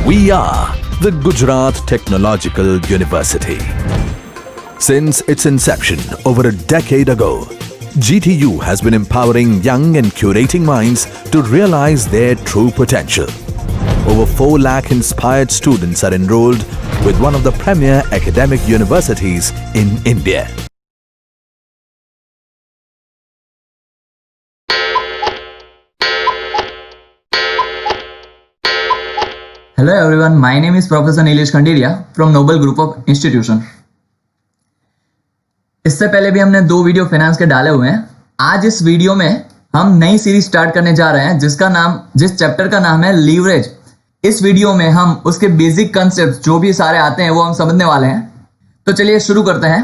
We are the Gujarat Technological University. Since its inception over a decade ago, GTU has been empowering young and curating minds to realize their true potential. Over 4 lakh inspired students are enrolled with one of the premier academic universities in India. Hello everyone, my name is Professor Nilesh Khanderia from Noble Group of Institution. इससे पहले भी हमने 2 video finance के डाले हुए हैं. आज इस वीडियो में हम नई सीरीज स्टार्ट करने जा रहे हैं जिस चैप्टर का नाम है लीवरेज. इस वीडियो में हम उसके बेसिक कंसेप्ट जो भी सारे आते हैं वो हम समझने वाले हैं. तो चलिए शुरू करते हैं.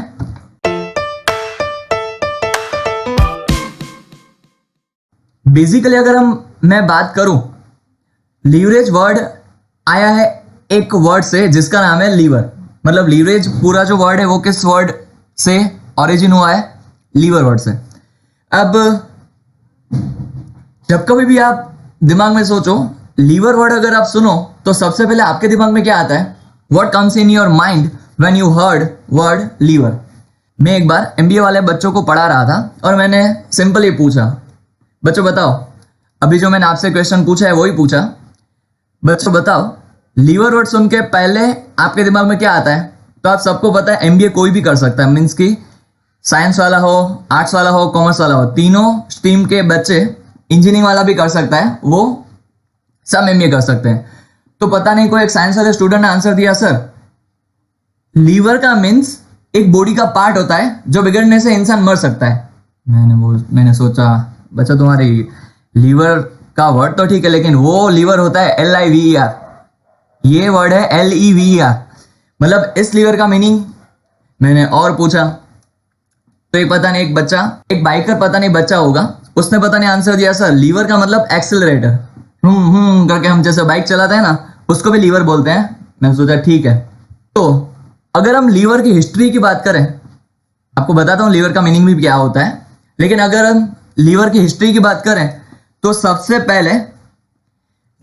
बेसिकली अगर मैं बात करूं, लीवरेज वर्ड आया है एक वर्ड से जिसका नाम है लीवर. मतलब लीवरेज पूरा जो वर्ड है वो किस वर्ड से ओरिजिन हुआ है? लीवर वर्ड से. अब जब कभी भी आप दिमाग में सोचो लीवर वर्ड अगर आप सुनो तो सबसे पहले आपके दिमाग में क्या आता है? What comes in your mind when you heard word lever? मैं एक बार एमबीए वाले बच्चों को पढ़ा रहा था और मैंने सिंपल ही पूछा, बच्चों बताओ, अभी जो मैंने आपसे क्वेश्चन पूछा है वही पूछा, बच्चों बताओ लीवर वर्ड सुन के पहले आपके दिमाग में क्या आता है? तो आप सबको पता है एमबीए कोई भी कर सकता है. मीन्स कि साइंस वाला हो, आर्ट्स वाला हो, कॉमर्स वाला हो, तीनों स्ट्रीम के बच्चे, इंजीनियरिंग वाला भी कर सकता है, वो सब एमबीए कर सकते हैं. तो पता नहीं कोई एक साइंस वाले स्टूडेंट ने आंसर दिया, सर लीवर का मीन्स एक बॉडी का पार्ट होता है जो बिगड़ने से इंसान मर सकता है. मैंने सोचा बच्चा तुम्हारी लीवर का वर्ड तो ठीक है लेकिन वो लीवर होता है LIVER. ये वर्ड है LEVER. मतलब इस लीवर का मीनिंग मैंने और पूछा तो एक पता नहीं एक बाइकर पता नहीं बच्चा होगा, उसने पता नहीं आंसर दिया, सर लीवर का मतलब एक्सेलरेटर. करके हम जैसे बाइक चलाते हैं ना उसको भी लीवर बोलते हैं. मैंने सोचा ठीक है. तो अगर हम लीवर की हिस्ट्री की बात करें, आपको बताता हूँ लीवर का मीनिंग भी क्या होता है. लेकिन अगर हम लीवर की हिस्ट्री की बात करें तो सबसे पहले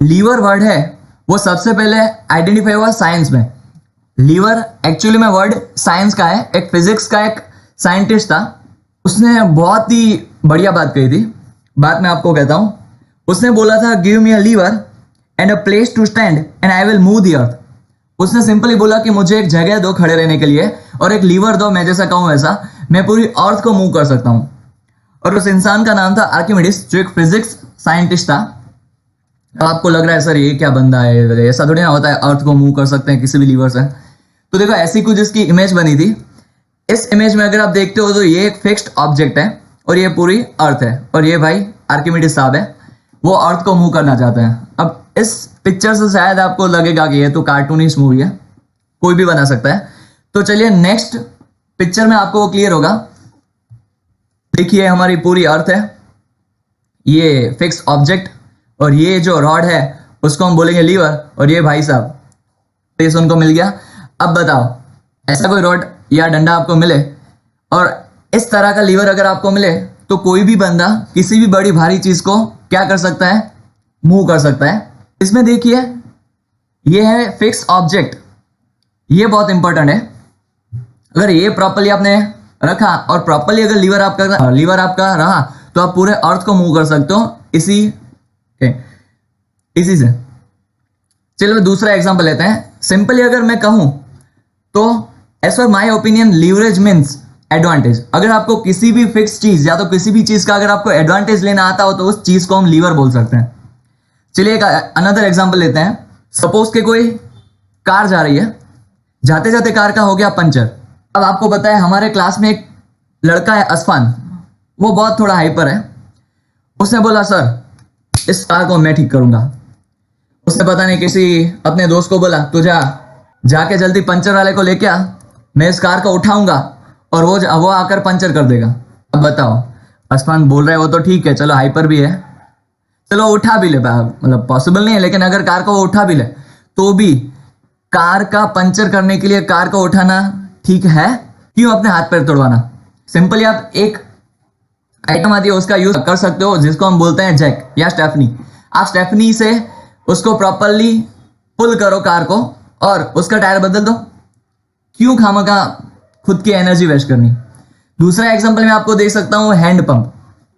लीवर वर्ड है वो सबसे पहले आइडेंटिफाई हुआ साइंस में. लीवर एक्चुअली में वर्ड साइंस का है. एक फिजिक्स का एक साइंटिस्ट था, उसने बहुत ही बढ़िया बात कही थी. बात मैं आपको कहता हूं. उसने बोला था give me a lever and a place to stand and I will move the earth. उसने सिंपली बोला कि मुझे एक जगह दो खड़े रहने के लिए और एक लीवर दो, मैं जैसा कहूं वैसा मैं पूरी अर्थ को मूव कर सकता हूं. और उस इंसान का नाम था आर्किमिडीज, जो एक फिजिक्स साइंटिस्ट था. अब आपको लग रहा है सर ये क्या बंदा है, ऐसा थोड़ी ना होता है अर्थ को मूव कर सकते हैं किसी भी लीवर से. तो देखो ऐसी कुछ इसकी इमेज बनी थी. इस इमेज में अगर आप देखते हो तो ये एक फिक्स्ड ऑब्जेक्ट है और ये पूरी अर्थ है और ये भाई आर्किमिडीज साहब है, वो अर्थ को मूव करना चाहते हैं. अब इस पिक्चर से शायद आपको लगेगा कि ये तो कार्टूनिस्ट मूवी है, कोई भी बना सकता है. तो चलिए नेक्स्ट पिक्चर में आपको वो क्लियर होगा. देखिए हमारी पूरी अर्थ है, ये फिक्स ऑब्जेक्ट और ये जो रॉड है उसको हम बोलेंगे लीवर और ये भाई साहब. तो ये उनको मिल गया. अब बताओ ऐसा कोई रॉड या डंडा आपको मिले और इस तरह का लीवर अगर आपको मिले तो कोई भी बंदा किसी भी बड़ी भारी चीज को क्या कर सकता है? मूव कर सकता है. इसमें देखिए ये है फिक्स ऑब्जेक्ट, ये बहुत इंपॉर्टेंट है. अगर ये प्रॉपर्ली आपने रखा और प्रॉपर्ली अगर लीवर आपका रहा तो आप पूरे अर्थ को मूव कर सकते हो इसी से. चलो दूसरा एग्जांपल लेते हैं. सिंपली अगर मैं कहूं तो as per my opinion leverage means advantage. अगर आपको किसी भी फिक्स चीज या तो किसी भी चीज का अगर आपको एडवांटेज लेना आता हो तो उस चीज को हम लीवर बोल सकते हैं. चलिए एक अनदर एग्जांपल लेते हैं. सपोज के कोई कार जा रही है, जाते जाते कार का हो गया पंचर. अब आपको पता है हमारे क्लास में एक लड़का है अफान, वो बहुत थोड़ा हाइपर है. उसने बोला सर इस कार को मैं ठीक करूंगा. उसने पता नहीं किसी अपने दोस्त को बोला तो जाके जल्दी पंचर वाले को लेके आ, मैं इस कार को उठाऊंगा और वो आकर पंचर कर देगा. अब बताओ अफान बोल रहा है वो तो ठीक है, चलो हाइपर भी है, चलो उठा भी ले, मतलब पॉसिबल नहीं है लेकिन अगर कार को वो उठा भी ले तो भी कार का पंचर करने के लिए कार को उठाना ठीक है, क्यों अपने हाथ पैर तोड़वाना? सिंपली आप एक आइटम आती है उसका यूज कर सकते हो जिसको हम बोलते हैं जैक या स्टेफनी. आप स्टेफनी से उसको प्रॉपरली पुल करो कार को और उसका टायर बदल दो, क्यों खामखा खुद की एनर्जी वेस्ट करनी। दूसरा एग्जांपल मैं आपको दे सकता हूँ हैंड पंप।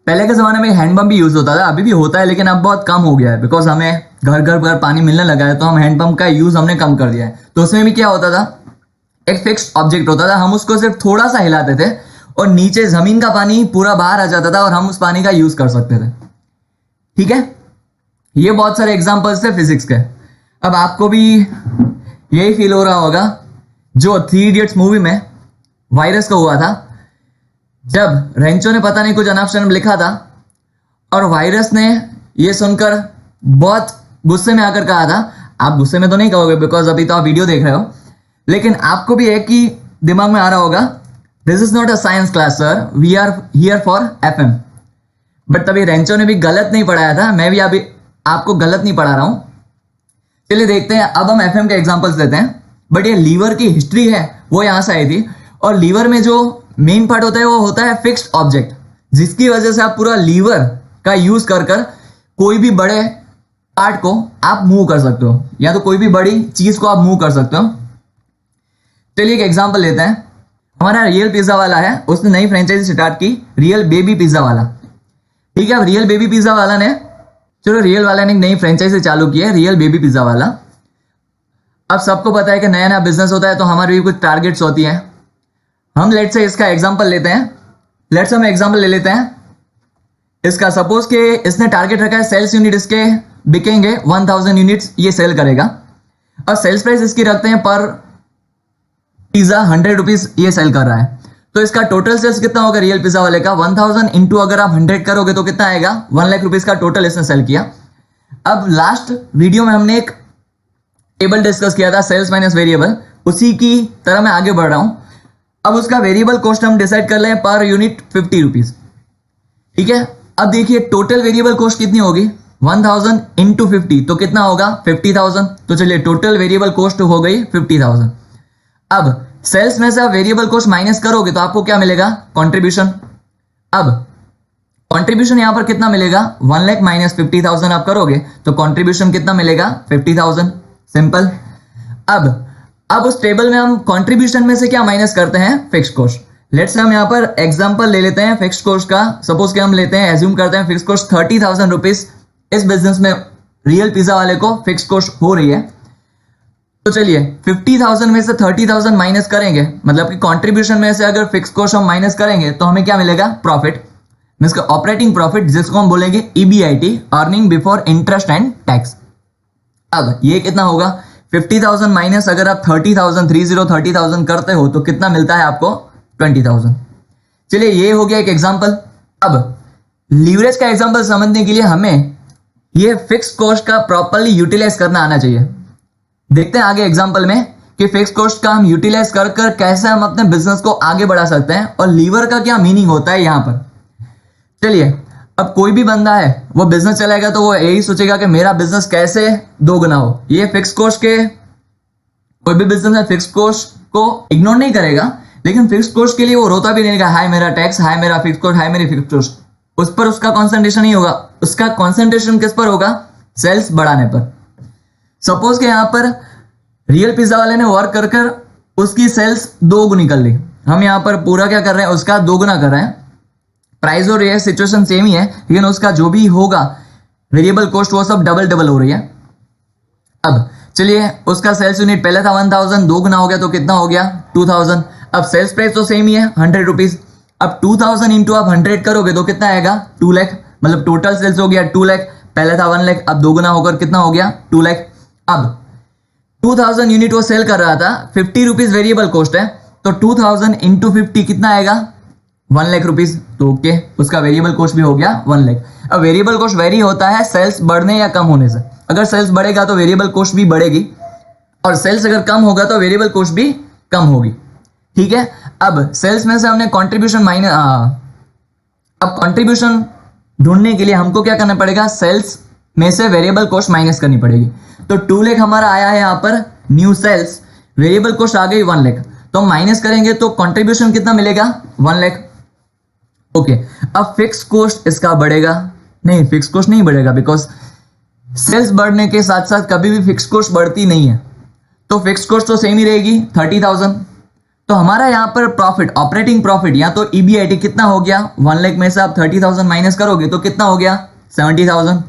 पहले के जमाने में हैंड पंप भी यूज होता था, अभी भी होता है लेकिन अब बहुत कम हो गया है, बिकॉज हमें घर घर पर पानी मिलने लगा है, तो हम हैंड पंप का यूज हमने कम कर दिया है। तो उसमें भी क्या होता था, एक फिक्स्ड ऑब्जेक्ट होता था, हम उसको सिर्फ थोड़ा सा हिलाते थे और नीचे जमीन का पानी पूरा बाहर आ जाता था और हम उस पानी का यूज कर सकते थे। ठीक है, ये बहुत सारे एग्जांपल्स थे फिजिक्स के। अब आपको भी यही फील हो रहा होगा जो 3 इडियट्स मूवी में वायरस का हुआ था, जब रेंचो ने पता नहीं कुछ अनाप शनाप लिखा था और वायरस ने ये सुनकर बहुत गुस्से में आकर कहा था, आप गुस्से में तो नहीं कहोगे बिकॉज अभी तो आप वीडियो देख रहे हो, लेकिन आपको भी एक ही दिमाग में आ रहा होगा, this is not a science class sir, we are here for FM। But तभी रेंचो ने भी गलत नहीं पढ़ाया था, मैं भी अभी आपको गलत नहीं पढ़ा रहा हूं। चलिए देखते हैं, अब हम FM के एग्जांपल्स लेते हैं। बट ये लीवर की हिस्ट्री है वो यहां से आई थी, और लीवर में जो मेन पार्ट होता है वो होता है फिक्स्ड ऑब्जेक्ट, जिसकी वजह से आप पूरा लीवर का यूज कर कोई भी बड़े पार्ट को आप मूव कर सकते हो, या तो कोई भी बड़ी चीज को आप मूव कर सकते हो। चलिए एक एग्जांपल लेते हैं। हमारा रियल पिज्जा वाला है, उसने नई फ्रेंचाइजी स्टार्ट की, रियल बेबी पिज्जा वाला। ठीक है, अब रियल बेबी पिज्जा वाला ने, चलो रियल वाला ने एक नई फ्रेंचाइजी चालू की है, रियल बेबी पिज्जा वाला। अब सबको पता है कि नया नया बिजनेस होता है तो हमारी भी कुछ टारगेट्स होती हैं। हम लेट्स से इसका एग्जांपल लेते हैं, लेट्स हम एग्जांपल ले लेते हैं इसका। सपोज के इसने टारगेट रखा है सेल्स यूनिट इसके बिकेंगे 1000 यूनिट्स ये सेल करेगा, और सेल्स प्राइस इसकी रखते हैं पर पिज्जा 100 रुपीज ये सेल कर रहा है। तो इसका टोटल सेल्स कितना होगा रियल पिज्जा वाले का, 1000 इंटू अगर आप 100 करोगे तो कितना आएगा, 1 लाख रुपीज का टोटल इसने सेल किया। अब लास्ट वीडियो में हमने एक टेबल डिस्कस किया था, सेल्स माइनस वेरिएबल, उसी की तरह मैं आगे बढ़ रहा हूं। अब उसका वेरिएबल कॉस्ट हम डिसाइड कर लें पर यूनिट 50 रुपीज। ठीक है, अब देखिए टोटल वेरिएबल कॉस्ट कितनी होगी, 1000 इंटू 50 तो कितना होगा 50,000। तो चलिए टोटल वेरिएबल कॉस्ट हो गई 50,000। अब सेल्स में से आप वेरिएबल कॉस्ट माइनस करोगे तो आपको क्या मिलेगा, कंट्रीब्यूशन। अब कंट्रीब्यूशन यहां पर कितना मिलेगा, 1 लाख माइनस 50,000 आप करोगे तो कंट्रीब्यूशन कितना मिलेगा 50,000, सिंपल। अब उस टेबल में हम कंट्रीब्यूशन में से क्या माइनस करते हैं, फिक्स्ड कॉस्ट। लेट्स हम यहां पर एग्जांपल ले लेते हैं फिक्स्ड कॉस्ट का। सपोज के हम लेते हैं, एज्यूम करते हैं फिक्स्ड कॉस्ट 30,000 रुपीज इस बिजनेस में रियल पिज्जा वाले को फिक्स्ड कॉस्ट हो रही है। तो चलिए 50,000 में से 30,000 माइनस करेंगे, मतलब कि कंट्रीब्यूशन में से अगर फिक्स कॉस्ट हम माइनस करेंगे तो हमें क्या मिलेगा, प्रॉफिट, मींस ऑपरेटिंग प्रॉफिट, जिसको हम बोलेंगे EBIT, earning before interest and tax. अब ये कितना होगा, 50,000 माइनस अगर आप 30,000 करते हो तो कितना मिलता है आपको, 20,000। चलिए ये हो गया एक एग्जांपल। अब लीवरेज का एग्जांपल समझने के लिए हमें ये फिक्स कॉस्ट का प्रॉपर्ली यूटिलाइज करना आना चाहिए। देखते हैं आगे एग्जांपल में कि फिक्स कॉस्ट का हम यूटिलाइज कर कैसे हम अपने बिजनेस को आगे बढ़ा सकते हैं और लीवर का क्या मीनिंग होता है यहां पर। चलिए, अब कोई भी बंदा है वो बिजनेस चलाएगा तो वो यही सोचेगा कि मेरा बिजनेस कैसे दोगुना हो। ये फिक्स कॉस्ट के, कोई भी बिजनेस में फिक्स कॉस्ट को इग्नोर नहीं करेगा, लेकिन फिक्स कॉस्ट के लिए वो रोता भी नहीं रहेगा, हाय मेरा टैक्स, हाय मेरा फिक्स कॉस्ट, हाय मेरी फिक्स कॉस्ट। उस पर उसका कॉन्सेंट्रेशन नहीं होगा, उसका कॉन्सेंट्रेशन किस पर होगा, सेल्स बढ़ाने पर। सपोज के यहां पर रियल पिज्जा वाले ने वर्क कर उसकी सेल्स 2 गुनी कर ली, हम यहां पर पूरा क्या कर रहे हैं, उसका 2 गुना कर रहे हैं। प्राइस और ये सिचुएशन सेम ही है, लेकिन उसका जो भी होगा वेरिएबल कॉस्ट वो सब डबल हो रही है। अब चलिए उसका सेल्स यूनिट पहले था 1000, 2 गुना हो गया तो कितना हो गया 2000। अब सेल्स प्राइस तो सेम ही है 100 रुपीज। अब 2000 इंटू आप 100 करोगे तो कितना आएगा, 2 लाख, मतलब टोटल सेल्स हो गया 2 लाख, पहले था 1 लाख, अब 2 गुना होकर कितना हो गया 2 लाख। अब 2000 यूनिट वो सेल कर रहा था, 50 रुपीज वेरिएबल कॉस्ट है, तो 2000 इंटू 50 कितना आएगा 1 लाख रुपीज। तो ओके, उसका वेरिएबल कॉस्ट भी हो गया 1 लाख। अब वेरिएबल कॉस्ट वेरी होता है सेल्स बढ़ने या कम होने से। अगर सेल्स बढ़ेगा तो वेरिएबल कॉस्ट भी बढ़ेगी, और सेल्स अगर कम होगा तो वेरिएबल कॉस्ट भी कम होगी। ठीक है, अब सेल्स में से हमने कॉन्ट्रीब्यूशन माइनस, अब कॉन्ट्रीब्यूशन ढूंढने के लिए हमको क्या करना पड़ेगा, सेल्स में से वेरिएबल कॉस्ट माइनस करनी पड़ेगी। तो 2 लाख हमारा आया है यहाँ पर न्यू सेल्स, वेरिएबल कॉस्ट आ गई 1 लाख, तो हम माइनस करेंगे तो कंट्रीब्यूशन कितना मिलेगा 1 लाख। ओके, अब फिक्स कॉस्ट इसका बढ़ेगा नहीं, फिक्स कॉस्ट नहीं बढ़ेगा बिकॉज सेल्स बढ़ने के साथ साथ कभी भी फिक्स कॉस्ट बढ़ती नहीं है, तो फिक्स कॉस्ट तो सेम ही रहेगी 30,000। तो हमारा यहाँ पर प्रॉफिट, ऑपरेटिंग प्रॉफिट या तो ईबीआईटी कितना हो गया, 1 लाख में से आप 30,000 माइनस करोगे तो कितना हो गया, 70,000।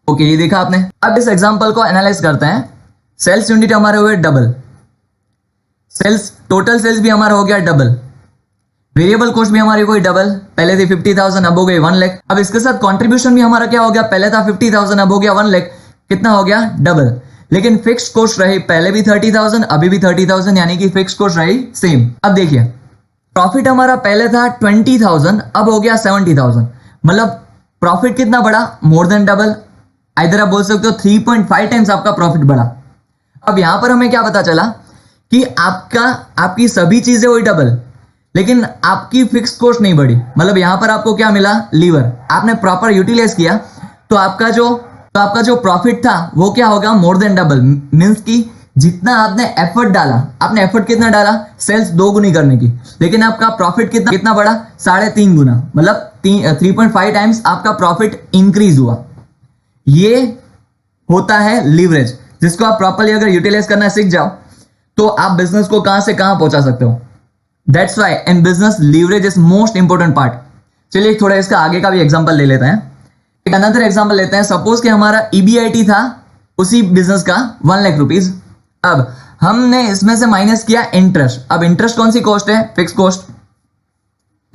ओके, ये देखा आपने। अब इस एग्जांपल को एनालाइज करते हैं। सेल्स यूनिट हमारे हुए डबल, सेल्स टोटल सेल्स भी हमारा हो गया डबल, वेरिएबल कॉस्ट भी हमारी कोई डबल, पहले थी 50,000 अब हो गई 1 लाख। अब इसके साथ कंट्रीब्यूशन भी हमारा क्या हो गया, पहले था 50,000 अब हो गया 1 लाख, कितना हो गया, डबल। लेकिन फिक्स कॉस्ट रही पहले भी 30,000 अभी भी 30,000, यानी कि फिक्स कॉस्ट रही सेम। अब देखिए प्रॉफिट हमारा पहले था 20,000 अब हो गया 70,000, मतलब प्रॉफिट कितना बढ़ा, मोर देन डबल। इधर आप बोल सकते हो 3.5 टाइम्स आपका प्रॉफिट बढ़ा। अब यहां पर हमें क्या पता चला कि आपकी सभी चीजें वही डबल, लेकिन आपकी फिक्स कॉस्ट नहीं बढ़ी। मतलब यहां पर आपको क्या मिला, लीवर, आपने प्रॉपर यूटिलाइज किया तो आपका जो प्रॉफिट था वो क्या होगा, मोर देन डबल। मींस कि जितना आपने एफर्ट डाला, आपने एफर्ट कितना डाला, सेल्स 2 गुनी करने की, लेकिन आपका प्रॉफिट कितना बढ़ा, 3.5 गुना, मतलब 3.5 टाइम्स आपका प्रॉफिट इंक्रीज हुआ। ये होता है लीवरेज, जिसको आप प्रॉपर्ली अगर यूटिलाइज करना सीख जाओ तो आप बिजनेस को कहां से कहां पहुंचा सकते हो। That's why in business leverage is most important part. चलिए थोड़ा इसका आगे का भी एग्जांपल ले लेते हैं। एक अनदर एग्जांपल लेते हैं। सपोज कि हमारा ईबीआईटी था उसी बिजनेस का 1 लाख रुपीज। अब हमने इसमें से माइनस किया इंटरेस्ट। अब इंटरेस्ट कौन सी कॉस्ट है, फिक्स कॉस्ट।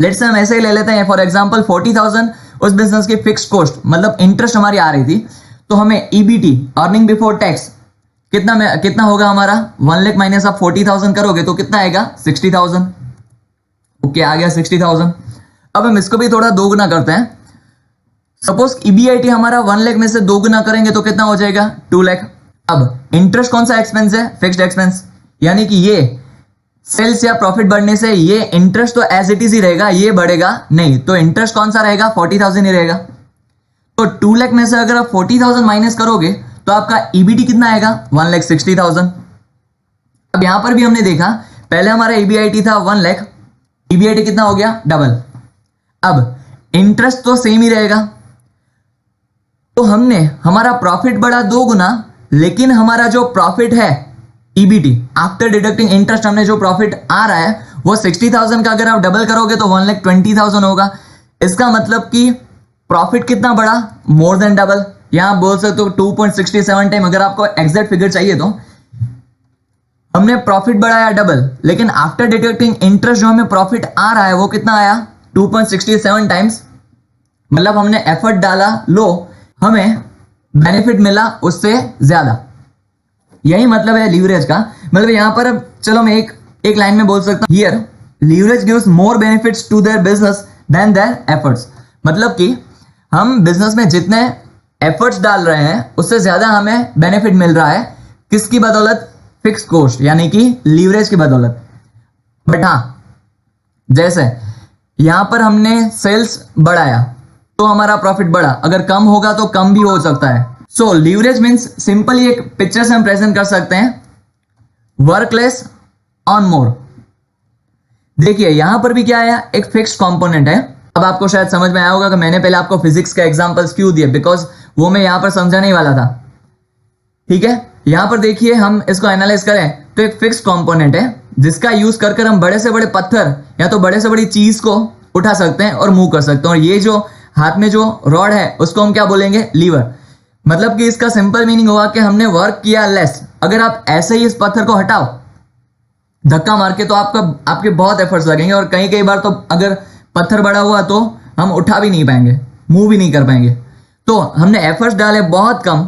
लेट्स से हम ऐसे ही ले लेते हैं, फॉर एग्जांपल 40,000 उस बिजनेस की फिक्स कॉस्ट, मतलब इंटरेस्ट हमारी आ रही थी, तो हमें ईबीटी, अर्निंग बिफोर टैक्स, कितना होगा हमारा, 1 लाख माइनस आप 40,000 करोगे तो कितना आएगा, 60,000। ओके, आ गया 60,000। अब हम इसको भी थोड़ा 2 गुना करते हैं। सपोज ईबीआईटी हमारा 1 लाख में से 2 गुना करेंगे तो कितना हो जाएगा, 2 लाख। अब इंटरेस्ट कौन सा एक्सपेंस है, फिक्स्ड एक्सपेंस, यानी कि ये सेल्स या प्रॉफिट बढ़ने से ये इंटरेस्ट तो एज इट इज ही रहेगा, ये बढ़ेगा नहीं, तो इंटरेस्ट कौन सा रहेगा, 40,000 ही रहेगा। तो 2 लाख में से अगर आप 40,000 माइनस करोगे तो आपका ईबीटी कितना आएगा, 1,60,000। अब यहां पर भी हमने देखा पहले हमारा ईबीआईटी था 1 लाख, ईबीआईटी कितना हो गया, डबल। अब इंटरेस्ट तो सेम ही रहेगा, तो हमारा प्रॉफिट बढ़ा 2 गुना, लेकिन हमारा जो प्रॉफिट है ईबीटी आफ्टर डिडक्टिंग इंटरेस्ट, हमने जो प्रॉफिट आ रहा है वो 60,000 का अगर आप डबल करोगे तो 1,20,000 होगा। इसका मतलब कि प्रॉफिट कितना बढ़ा, मोर देन डबल। यहां बोल सकते हो 2.67 टाइम। अगर आपको एग्जैक्ट फिगर चाहिए तो हमने प्रॉफिट बढ़ाया डबल, लेकिन आफ्टर डिडक्टिंग इंटरेस्ट जो हमें प्रॉफिट आ रहा है वो कितना आया, 2.67 टाइम्स। मतलब हमने एफर्ट डाला लो, हमें बेनिफिट मिला उससे ज्यादा। यही मतलब है लीवरेज का। मतलब यहां पर चलो मैं एक लाइन में बोल सकता हूं, here leverage gives more benefits to their business than their efforts. मतलब कि हम बिजनेस में जितने एफर्ट्स डाल रहे हैं उससे ज्यादा हमें बेनिफिट मिल रहा है, किसकी बदौलत, फिक्स कॉस्ट यानी कि लीवरेज की बदौलत। बट हाँ, जैसे यहां पर हमने सेल्स बढ़ाया तो हमारा प्रॉफिट बढ़ा, अगर कम होगा तो कम भी हो सकता है। सो लीवरेज मीन्स सिंपली एक पिक्चर से हम प्रेजेंट कर सकते हैं, वर्क लेस ऑन मोर। देखिए यहां पर भी क्या आया, एक फिक्स्ड कंपोनेंट है। अब आपको शायद समझ में आया होगा कि मैंने पहले आपको फिजिक्स का एग्जांपल्स क्यों दिए, बिकॉज वो मैं यहां पर समझाने ही वाला था। ठीक है, यहां पर देखिए हम इसको एनालाइज करें तो एक फिक्स्ड कंपोनेंट है जिसका यूज कर हम बड़े से बड़े पत्थर या तो बड़े से बड़ी चीज को उठा सकते हैं और मूव कर सकते हैं। और ये जो हाथ में जो रॉड है उसको हम क्या बोलेंगे, लीवर। मतलब कि इसका सिंपल मीनिंग हुआ कि हमने वर्क किया लेस। अगर आप ऐसे ही इस पत्थर को हटाओ धक्का मार के तो आपके बहुत एफर्ट्स लगेंगे, और कई बार तो अगर पत्थर बड़ा हुआ तो हम उठा भी नहीं पाएंगे, मूव भी नहीं कर पाएंगे। तो हमने एफर्ट्स डाले बहुत कम,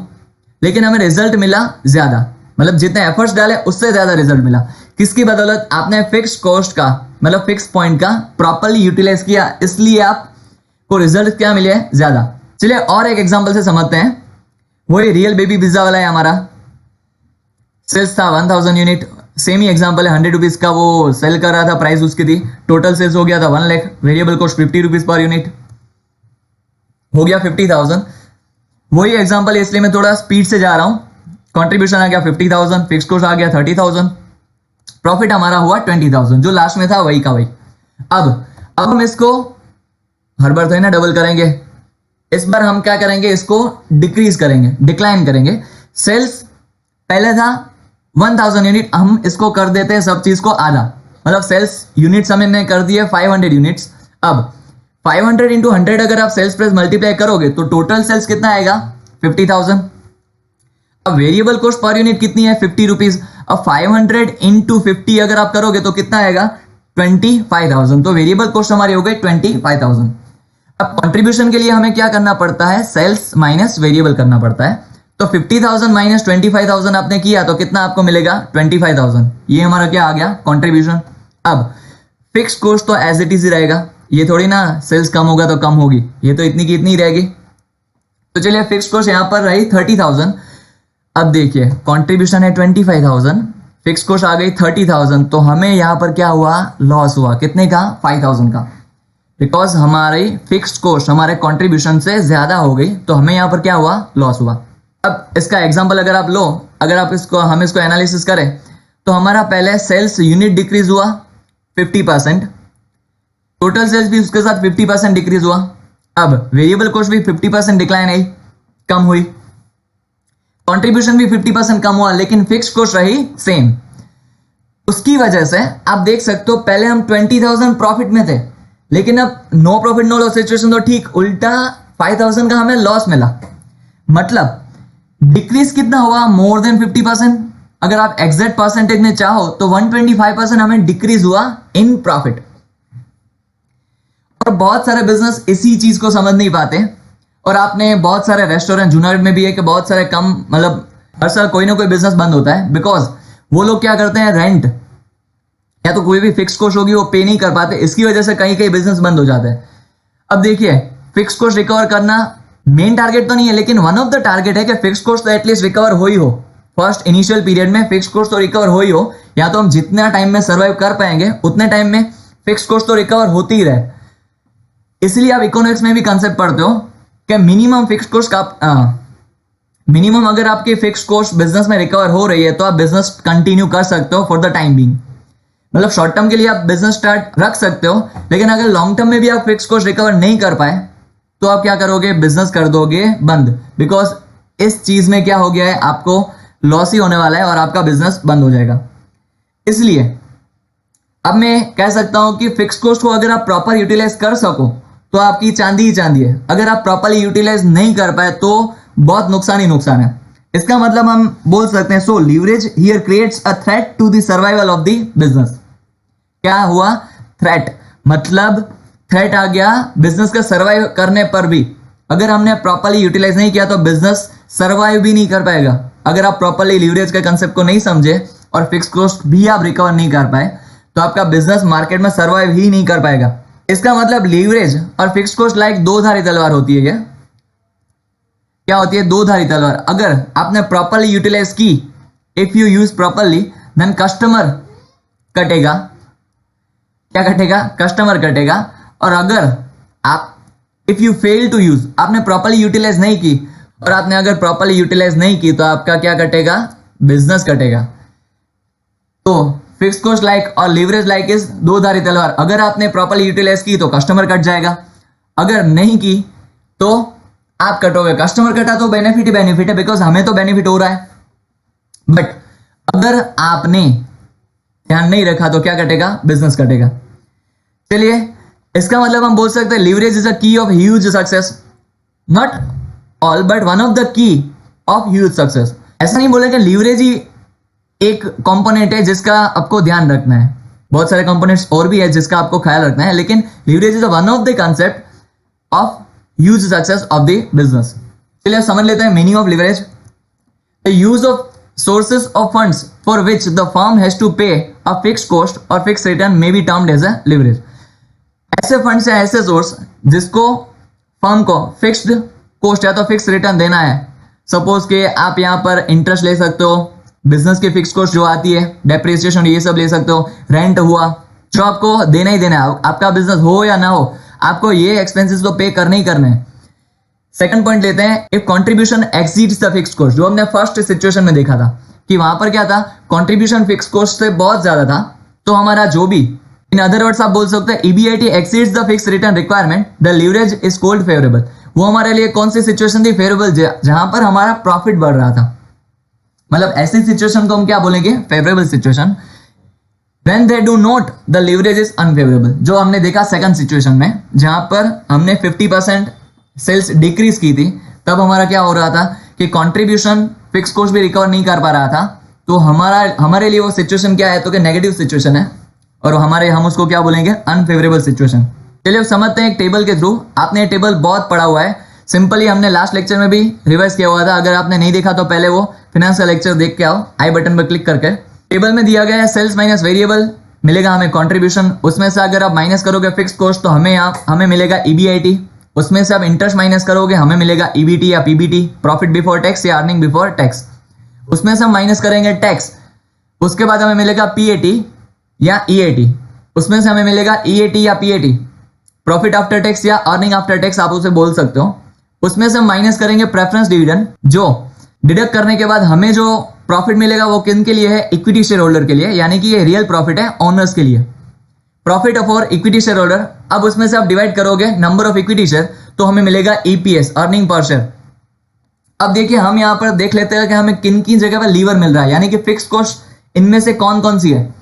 लेकिन हमें रिजल्ट मिला ज्यादा। मतलब जितने एफर्ट्स डाले उससे ज्यादा रिजल्ट मिला। किसकी बदौलत, आपने फिक्स कॉस्ट का मतलब फिक्स पॉइंट का प्रॉपर्ली यूटिलाइज किया, इसलिए आपको रिजल्ट क्या मिले, ज्यादा। चलिए और एक एग्जांपल से समझते हैं। वही रियल बेबी पिज्जा वाला है हमारा, सेल्स था 1000 यूनिट, सेम ही एग्जांपल है, 100 रुपीज का वो सेल कर रहा था, प्राइस उसकी थी, टोटल सेल्स हो गया था 1 lakh, variable cost 50 rupees per unit, हो गया 50,000। वही एग्जांपल इसलिए मैं थोड़ा स्पीड से जा रहा हूं। कंट्रीब्यूशन आ गया 50,000, फिक्स कॉस्ट आ गया 30,000, प्रॉफिट हमारा हुआ 20,000, जो लास्ट में था वही का वही। अब हम इसको हर बार तो है ना डबल करेंगे, इस बार हम क्या करेंगे, इसको डिक्रीज करेंगे, डिक्लाइन करेंगे। सेल्स पहले था 1000 यूनिट, हम इसको कर देते हैं सब चीज को आधा, मतलब सेल्स यूनिट्स हमने कर दिए 500 यूनिट्स। अब 500 इंटू 100 अगर आप सेल्स प्राइस मल्टीप्लाई करोगे तो टोटल सेल्स कितना आएगा, 50,000। अब वेरिएबल कॉस्ट पर यूनिट कितनी है, 50 रुपीज। अब 500 इंटू 50 अगर आप करोगे तो कितना आएगा, 25,000। तो वेरिएबल कॉस्ट हमारी हो गई 25,000। अब कंट्रीब्यूशन के लिए हमें क्या करना पड़ता है, सेल्स माइनस वेरिएबल करना पड़ता है। तो 50,000 माइनस 25,000 आपने किया तो कितना आपको मिलेगा, 25,000। ये हमारा क्या आ गया, कंट्रीब्यूशन। अब फिक्स कॉस्ट तो एज इट इज ही रहेगा, ये थोड़ी ना सेल्स कम होगा तो कम होगी, ये तो इतनी की इतनी रहेगी। तो चलिए फिक्स कॉस्ट यहां पर रही 30,000। अब देखिए कंट्रीब्यूशन है 25,000, फिक्स कॉस्ट आ गई 30,000, तो हमें यहां पर क्या हुआ, लॉस हुआ। कितने का, 5,000 का, बिकॉज हमारी फिक्स कॉस्ट हमारे कंट्रीब्यूशन से ज्यादा हो गई, तो हमें यहां पर क्या हुआ, लॉस हुआ। अब इसका एग्जांपल अगर आप लो, अगर आप इसको हम इसको एनालिसिस करें तो हमारा पहले सेल्स यूनिट डिक्रीज हुआ 50%, टोटल सेल्स भी उसके साथ 50% डिक्रीज हुआ। अब वेरिएबल कॉस्ट भी 50% डिक्लाइन आई, कम हुई, कंट्रीब्यूशन भी 50% कम हुआ, लेकिन फिक्स कॉस्ट रही सेम। उसकी वजह से आप देख सकते हो पहले हम 20,000 प्रॉफिट में थे, लेकिन अब no profit no loss situation, तो ठीक उल्टा 5,000 का हमें लॉस मिला। मतलब डिक्रीज कितना हुआ, मोर देन 50%। अगर आप एग्जैक्ट परसेंटेज में चाहो तो 125% हमें डिक्रीज हुआ इन प्रॉफिट। और बहुत सारे बिजनेस इसी चीज को समझ नहीं पाते, और आपने बहुत सारे रेस्टोरेंट जूनागढ़ में भी है कि बहुत सारे कम, मतलब हर साल कोई ना कोई बिजनेस बंद होता है, बिकॉज वो लोग क्या करते हैं, रेंट या तो कोई भी फिक्स कॉस्ट होगी वो पे नहीं कर पाते, इसकी वजह से कहीं कहीं बिजनेस बंद हो जाते हैं। अब देखिए फिक्स कॉस्ट रिकवर करना मेन टारगेट तो नहीं है, लेकिन वन ऑफ द टारगेट है कि फिक्स कॉस्ट तो एटलीस्ट रिकवर हो ही हो। फर्स्ट इनिशियल पीरियड में फिक्स कॉस्ट तो रिकवर हो ही हो, या तो हम जितना टाइम में सर्वाइव कर पाएंगे उतने टाइम में फिक्स कॉस्ट तो रिकवर होती ही रहे। इसलिए आप इकोनॉमिक्स में भी कंसेप्ट पढ़ते हो कि मिनिमम फिक्स कॉस्ट का मिनिमम अगर आपकी फिक्स कॉस्ट बिजनेस में रिकवर हो रही है तो आप बिजनेस कंटिन्यू कर सकते हो फॉर द टाइम बीइंग। मतलब शॉर्ट टर्म के लिए आप बिजनेस स्टार्ट रख सकते हो, लेकिन अगर लॉन्ग टर्म में भी आप फिक्स कॉस्ट रिकवर नहीं कर पाए तो आप क्या करोगे, बिजनेस कर दोगे बंद, बिकॉज इस चीज में क्या हो गया है, आपको लॉस ही होने वाला है और आपका बिजनेस बंद हो जाएगा। इसलिए अब मैं कह सकता हूं कि फिक्स कॉस्ट को अगर आप प्रॉपर यूटिलाइज कर सको तो आपकी चांदी ही चांदी है। अगर आप प्रॉपरली यूटिलाइज नहीं कर पाए तो बहुत नुकसान ही नुकसान है। इसका मतलब हम बोल सकते हैं, so leverage here creates a threat to the survival of the business. क्या हुआ, थ्रेट, मतलब थ्रेट आ गया बिजनेस का सर्वाइव करने पर भी। अगर हमने प्रॉपरली यूटिलाइज नहीं किया तो बिजनेस सर्वाइव भी नहीं कर पाएगा। अगर आप प्रॉपरली लीवरेज के कंसेप्ट को नहीं समझे और फिक्स कॉस्ट भी आप रिकवर नहीं कर पाए तो आपका बिजनेस मार्केट में सर्वाइव ही नहीं कर पाएगा। इसका मतलब लीवरेज और फिक्स कॉस्ट लाइक दो धारी तलवार होती है। क्या होती है, दो धारी तलवार। अगर आपने प्रॉपरली यूटिलाइज की, if you use properly, then customer कटेगा। क्या कटेगा, कस्टमर कटेगा। और अगर आप if you fail to use, आपने प्रॉपरली यूटिलाइज नहीं की, और आपने अगर प्रॉपरली यूटिलाइज नहीं की तो आपका क्या कटेगा, बिजनेस कटेगा। तो फिक्स कॉस्ट लाइक और लीवरेज लाइक इज दो धारी तलवार। अगर आपने प्रॉपरली यूटिलाइज की तो कस्टमर कट जाएगा, अगर नहीं की तो आप कटोगे। कस्टमर कटा तो बेनिफिट ही बेनिफिट है, बिकॉज हमें तो बेनिफिट हो रहा है। बट अगर आपने ध्यान नहीं रखा तो क्या कटेगा, बिजनेस कटेगा। चलिए इसका मतलब हम बोल सकते हैं लीवरेज इज अ की of huge success, not all but one of the key of huge success. ऐसा नहीं बोले कि लीवरेज ही एक कंपोनेंट है जिसका आपको ध्यान रखना है, बहुत सारे कंपोनेंट्स और भी है जिसका आपको ख्याल रखना है, लेकिन leverage is one of the concept of huge success of the business. चलिए समझ लेते हैं meaning of leverage. The use of sources of funds for which the firm has to pay a fixed cost or fixed return may be termed as a leverage। ऐसे funds या ऐसे source जिसको firm को fixed cost या तो fix return देना है। Suppose के आप यहाँ पर इंटरेस्ट ले सकते हो, बिजनेस की फिक्स कॉस्ट जो आती है, डेप्रिसिएशन, ये सब ले सकते हो, रेंट हुआ, जो आपको देना ही देना है। आपका बिजनेस हो या ना हो, आपको ये एक्सपेंसेस तो पे करने ही करने हैं। सेकंड पॉइंट लेते हैं, if contribution exceeds the fixed cost, जो हमने फर्स्ट सिचुएशन में देखा था कि वहां पर क्या था, कंट्रीब्यूशन फिक्स कॉस्ट से बहुत ज्यादा था, तो हमारा जो भी, इन अदर वर्ड्स आप बोल सकते हैं EBIT exceeds the fix return requirement, the leverage is called favourable. वो हमारे लिए कौन सी सिचुएशन थी? फेवरेबल, जहां पर हमारा प्रॉफिट बढ़ रहा था। मतलब ऐसी सिचुएशन को हम क्या बोलेंगे? Favourable situation. When they do not, the leverage is unfavorable. जो हमने देखा सेकंड सिचुएशन में, जहां पर हमने 50% सेल्स डिक्रीज की थी, तब हमारा क्या हो रहा था कि कंट्रीब्यूशन फिक्स कॉस्ट भी रिकवर नहीं कर पा रहा था। तो हमारे लिए वो सिचुएशन क्या है? तो कि नेगेटिव सिचुएशन है, और हम उसको क्या बोलेंगे? Unfavourable situation. चलिए अब समझते हैं एक टेबल के थ्रू। आपने ये टेबल बहुत पढ़ा हुआ है, सिंपली हमने लास्ट लेक्चर में भी रिवाइज किया हुआ था। अगर आपने नहीं देखा तो पहले वो फिनेंस का लेक्चर देख के आओ, आई बटन पर क्लिक करके। टेबल में दिया गया है सेल्स माइनस वेरिएबल, मिलेगा हमें कंट्रीब्यूशन। उसमें से अगर आप माइनस करोगे फिक्स कॉस्ट तो हमें मिलेगा ईबीआईटी। उसमें से आप इंटरेस्ट माइनस करोगे, हमें मिलेगा ईबीटी या पीबीटी, प्रॉफिट बिफोर टैक्स या अर्निंग बिफोर टैक्स। उसमें से हम माइनस करेंगे टैक्स, उसके बाद हमें मिलेगा पीएटी या ईएटी। उसमें से हमें मिलेगा ईएटी या पीएटी, प्रॉफिट आफ्टर टैक्स या अर्निंग आफ्टर टैक्स आप उसे बोल सकते हो। उसमें से हम माइनस करेंगे प्रेफरेंस डिविडेंड, जो डिडक्ट करने के बाद हमें जो प्रॉफिट मिलेगा वो किन के लिए है? इक्विटी शेयर होल्डर के लिए, यानी कि ये रियल प्रॉफिट है ओनर्स के लिए, profit for equity share holder. अब उसमें से आप डिवाइड करोगे नंबर ऑफ इक्विटी शेयर, तो हमें मिलेगा ईपीएस, अर्निंग पर शेयर। अब देखिए हम यहाँ पर देख लेते हैं कि हमें किन किन जगह पर लीवर मिल रहा है, यानी कि फिक्स कॉस्ट इनमें से कौन कौन सी है।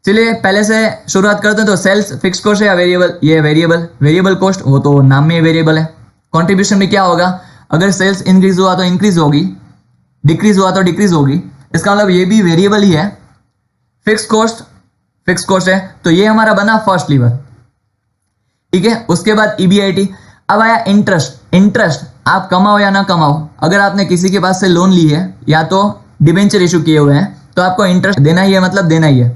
चलिए पहले से शुरुआत करते हैं। तो सेल्स फिक्स कॉस्ट है या वेरिएबल? ये वेरिएबल कॉस्ट हो तो नाम में वेरिएबल है। कंट्रीब्यूशन में क्या होगा? अगर सेल्स इंक्रीज हुआ तो इंक्रीज होगी, डिक्रीज हुआ तो डिक्रीज होगी, इसका मतलब ये भी वेरिएबल ही है। फिक्स कॉस्ट है, तो ये हमारा बना फर्स्ट लीवर, ठीक है। उसके बाद ईबीआईटी। अब आया इंटरेस्ट आप कमाओ या ना कमाओ, अगर आपने किसी के पास से लोन ली है या तो डिबेंचर इशू किए हुए हैं तो आपको इंटरेस्ट देना ही है, मतलब देना ही है।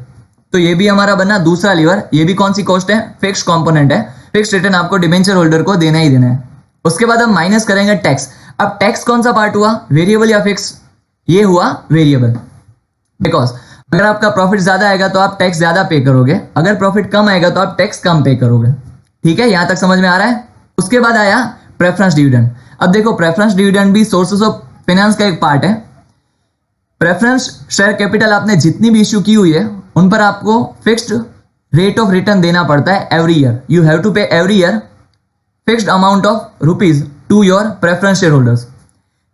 तो ये भी हमारा बना दूसरा लीवर। ये भी कौन सी कॉस्ट है? फिक्स कंपोनेंट है, फिक्स रिटर्न आपको डिबेंचर होल्डर को देना ही देना है। उसके बाद हम माइनस करेंगे टैक्स। अब टैक्स कौन सा पार्ट हुआ? वेरिएबल या फिक्स? ये हुआ वेरिएबल, बिकॉज अगर आपका प्रॉफिट ज्यादा आएगा तो आप टैक्स ज्यादा पे करोगे, अगर प्रॉफिट कम आएगा तो आप टैक्स कम पे करोगे, ठीक है। यहां तक समझ में आ रहा है? उसके बाद आया प्रेफरेंस डिविडेंड। अब देखो प्रेफरेंस डिविडेंड भी सोर्सेस ऑफ फाइनेंस का एक पार्ट है। प्रेफरेंस शेयर कैपिटल आपने जितनी भी इश्यू की हुई है उन पर आपको फिक्स्ड रेट ऑफ रिटर्न देना पड़ता है every year. You have to pay every year fixed amount of rupees to your preference shareholders,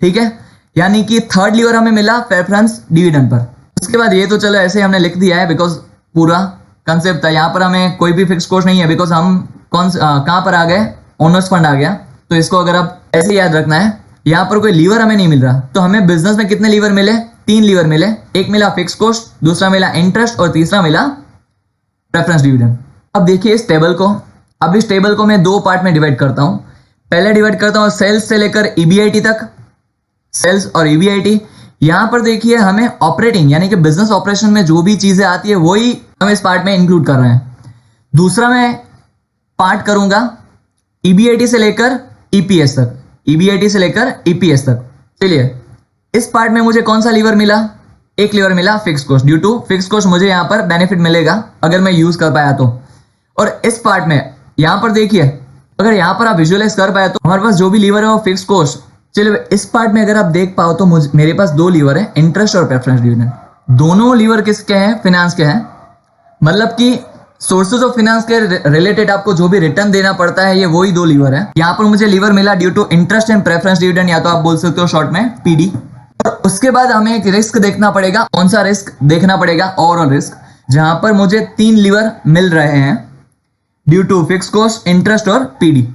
ठीक है। यानी कि थर्ड लीवर हमें मिला प्रेफरेंस डिविडेंड पर। उसके बाद ये तो चलो ऐसे हमने लिख दिया है बिकॉज पूरा कंसेप्ट था। यहाँ पर हमें कोई भी फिक्स कॉस्ट नहीं है बिकॉज हम कहाँ पर आ गए? ओनर्स फंड आ गया। तो इसको अगर आप ऐसे याद रखना है, यहाँ पर कोई लीवर हमें नहीं मिल रहा। तो हमें बिजनेस में कितने लीवर मिले? 3 लीवर मिले। एक मिला फिक्स कॉस्ट, दूसरा मिला इंटरेस्ट और तीसरा मिला प्रेफरेंस डिविडेंड। अब देखिए इस टेबल को, अब इस टेबल को मैं 2 पार्ट में डिवाइड करता हूं। पहले डिवाइड करता हूं सेल्स से लेकर ईबीआईटी तक, सेल्स और ईबीआईटी। यहां पर देखिए हमें ऑपरेटिंग यानी कि बिजनेस ऑपरेशन में जो भी चीजें आती है वही हम इस पार्ट में इंक्लूड कर रहे हैं। दूसरा मैं पार्ट करूंगा ईबीआईटी से लेकर ईपीएस तक, ईबीआईटी से लेकर ईपीएस तक। चलिए इस पार्ट में मुझे कौन सा लीवर मिला? एक लीवर मिला fix cost. Due to fix cost मुझे यहां पर बेनिफिट मिलेगा अगर मैं यूज कर पाया तो। और इस पार्ट में यहां पर देखिए अगर यहां पर आप विजुअलाइज कर पाए तो हमारे पास जो भी लीवर है वो फिक्स कॉस्ट। चलिए इस पार्ट में अगर आप देख पाओ तो मेरे पास 2 लीवर है, इंटरेस्ट और प्रेफरेंस डिविडेंड। दोनों लीवर किसके हैं? फाइनेंस के हैं। मतलब कि सोर्सेज ऑफ फाइनेंस के रिलेटेड आपको जो भी रिटर्न देना पड़ता है ये वही 2 लीवर है। यहाँ पर मुझे लीवर मिला due to interest and preference dividend, या तो आप बोल सकते हो शॉर्ट में पीडी। और उसके बाद हमें एक रिस्क देखना पड़ेगा। कौन सा रिस्क देखना पड़ेगा? ओवरऑल रिस्क, जहां पर मुझे 3 लीवर मिल रहे हैं due to fix cost, interest और पीडी।